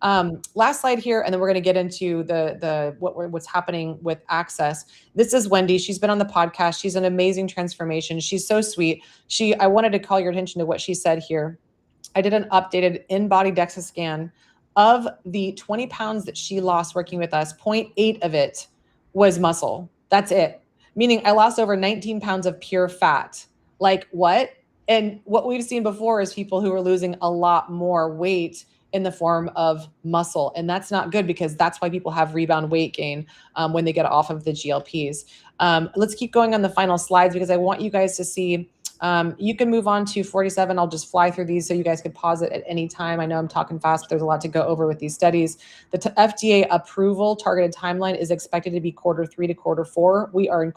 Last slide here, and then we're going to get into what's happening with access. This is Wendy. She's been on the podcast. She's an amazing transformation. She's so sweet. I wanted to call your attention to what she said here. I did an updated in-body DEXA scan Of the 20 pounds that she lost working with us, 0.8 of it was muscle. That's it. Meaning I lost over 19 pounds of pure fat. Like what? And what we've seen before is people who are losing a lot more weight in the form of muscle. And that's not good, because that's why people have rebound weight gain when they get off of the GLPs. Let's keep going on the final slides, because I want you guys to see. You can move on to 47. I'll just fly through these so you guys can pause it at any time. I know I'm talking fast, but there's a lot to go over with these studies. The FDA approval targeted timeline is expected to be Q3 to Q4. We are in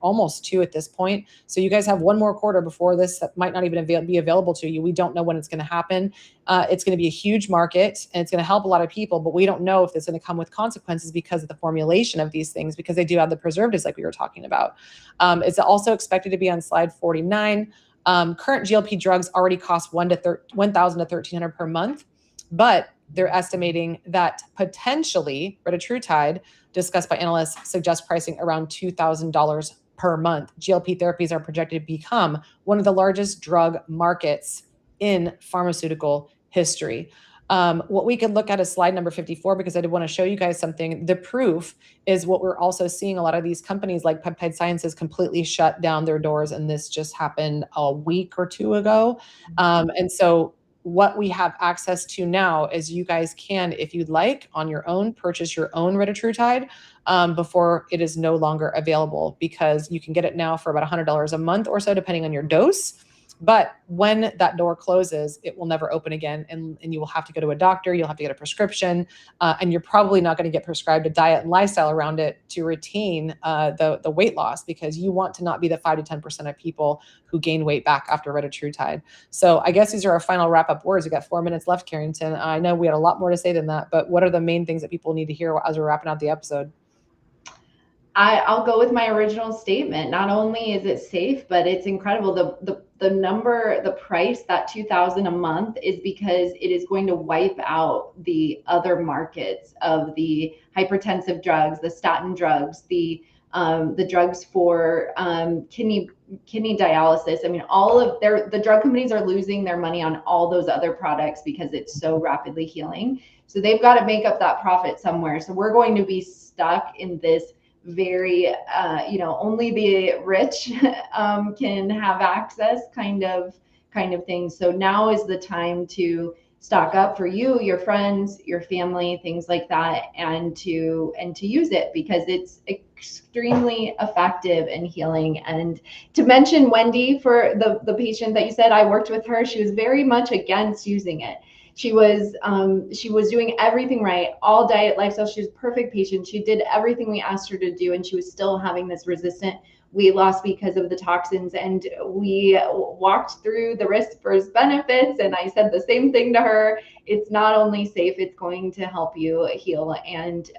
almost Q2 at this point. So you guys have one more quarter before this that might not even be available to you. We don't know when it's going to happen. It's going to be a huge market, and it's going to help a lot of people, but we don't know if it's going to come with consequences because of the formulation of these things, because they do have the preservatives like we were talking about. It's also expected to be on slide 49. Current GLP drugs already cost $1,000 to $1,300 per month, but they're estimating that potentially Retatrutide, discussed by analysts, suggests pricing around $2,000 per month. GLP therapies are projected to become one of the largest drug markets in pharmaceutical history. What we could look at is slide number 54, because I did want to show you guys something. The proof is what we're also seeing. A lot of these companies like Peptide Sciences completely shut down their doors, and this just happened a week or two ago. And so what we have access to now is you guys can, if you'd like, on your own, purchase your own Retatrutide before it is no longer available, because you can get it now for about $100 a month or so, depending on your dose. But when that door closes, it will never open again. And you will have to go to a doctor. You'll have to get a prescription. And you're probably not going to get prescribed a diet and lifestyle around it to retain the weight loss, because you want to not be the 5 to 10% of people who gain weight back after Retatrutide. So I guess these are our final wrap-up words. We got 4 minutes left, Carrington. I know we had a lot more to say than that, but what are the main things that people need to hear as we're wrapping out the episode? I'll go with my original statement. Not only is it safe, but it's incredible. The price, that $2,000 a month, is because it is going to wipe out the other markets of the hypertensive drugs, the statin drugs, the drugs for kidney dialysis. I mean, the drug companies are losing their money on all those other products because it's so rapidly healing. So they've got to make up that profit somewhere. So we're going to be stuck in this very only the rich can have access kind of thing. So now is the time to stock up for you, your friends, your family, things like that, and to use it, because it's extremely effective and healing. And to mention Wendy, for the patient that you said, I worked with her. She was very much against using it. She was doing everything right, all diet, lifestyle. She was a perfect patient. She did everything we asked her to do, and she was still having this resistant weight loss because of the toxins. And we walked through the risks versus benefits, and I said the same thing to her. It's not only safe, it's going to help you heal. And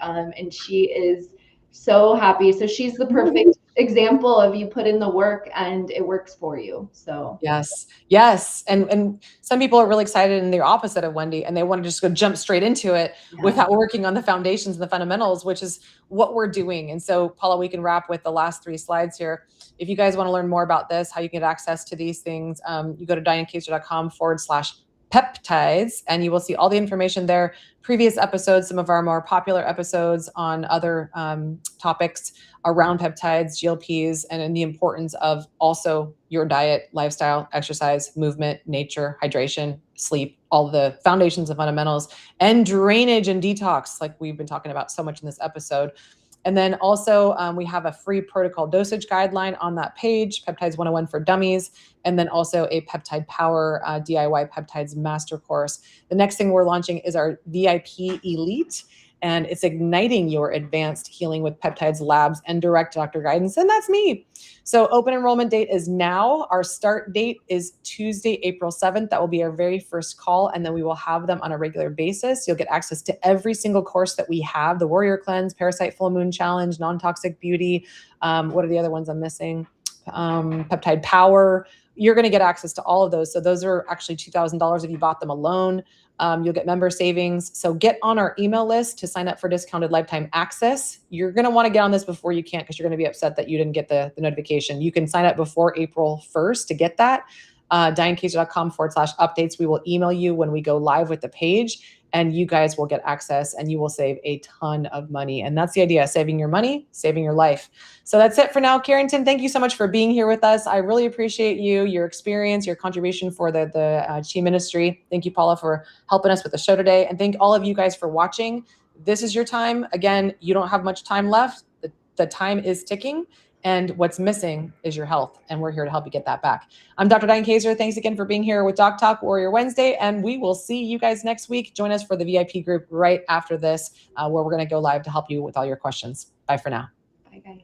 she is so happy. So she's the perfect example of, you put in the work and it works for you. So yes. And some people are really excited and they're opposite of Wendy, and they want to just go jump straight into it without working on the foundations and the fundamentals, which is what we're doing. And so, Paula, we can wrap with the last 3 slides here. If you guys want to learn more about this, how you get access to these things, you go to dianekaiser.com/peptides, and you will see all the information there. Previous episodes, some of our more popular episodes on other topics around peptides, GLPs, and the importance of also your diet, lifestyle, exercise, movement, nature, hydration, sleep, all the foundations and fundamentals, and drainage and detox, like we've been talking about so much in this episode. And then also we have a free protocol dosage guideline on that page, Peptides 101 for Dummies, and then also a Peptide Power DIY Peptides Master Course. The next thing we're launching is our VIP Elite, and it's igniting your advanced healing with peptides labs and direct doctor guidance. And that's me. So open enrollment date is now. Our start date is Tuesday, April 7th. That will be our very first call. And then we will have them on a regular basis. You'll get access to every single course that we have: the Warrior Cleanse, Parasite Full Moon Challenge, Non-Toxic Beauty. What are the other ones I'm missing? Peptide Power. You're going to get access to all of those. So those are actually $2,000 if you bought them alone. You'll get member savings. So get on our email list to sign up for discounted lifetime access. You're going to want to get on this before you can't, because you're going to be upset that you didn't get the notification. You can sign up before April 1st to get that. dianekaiser.com/updates. We will email you when we go live with the page, and you guys will get access and you will save a ton of money. And that's the idea, saving your money, saving your life. So that's it for now. Carrington, thank you so much for being here with us. I really appreciate you, your experience, your contribution for the Chi ministry. Thank you, Paula, for helping us with the show today. And thank all of you guys for watching. This is your time. Again, you don't have much time left. The time is ticking. And what's missing is your health. And we're here to help you get that back. I'm Dr. Diane Kaiser. Thanks again for being here with Doc Talk Warrior Wednesday. And we will see you guys next week. Join us for the VIP group right after this, where we're going to go live to help you with all your questions. Bye for now. Bye, guys.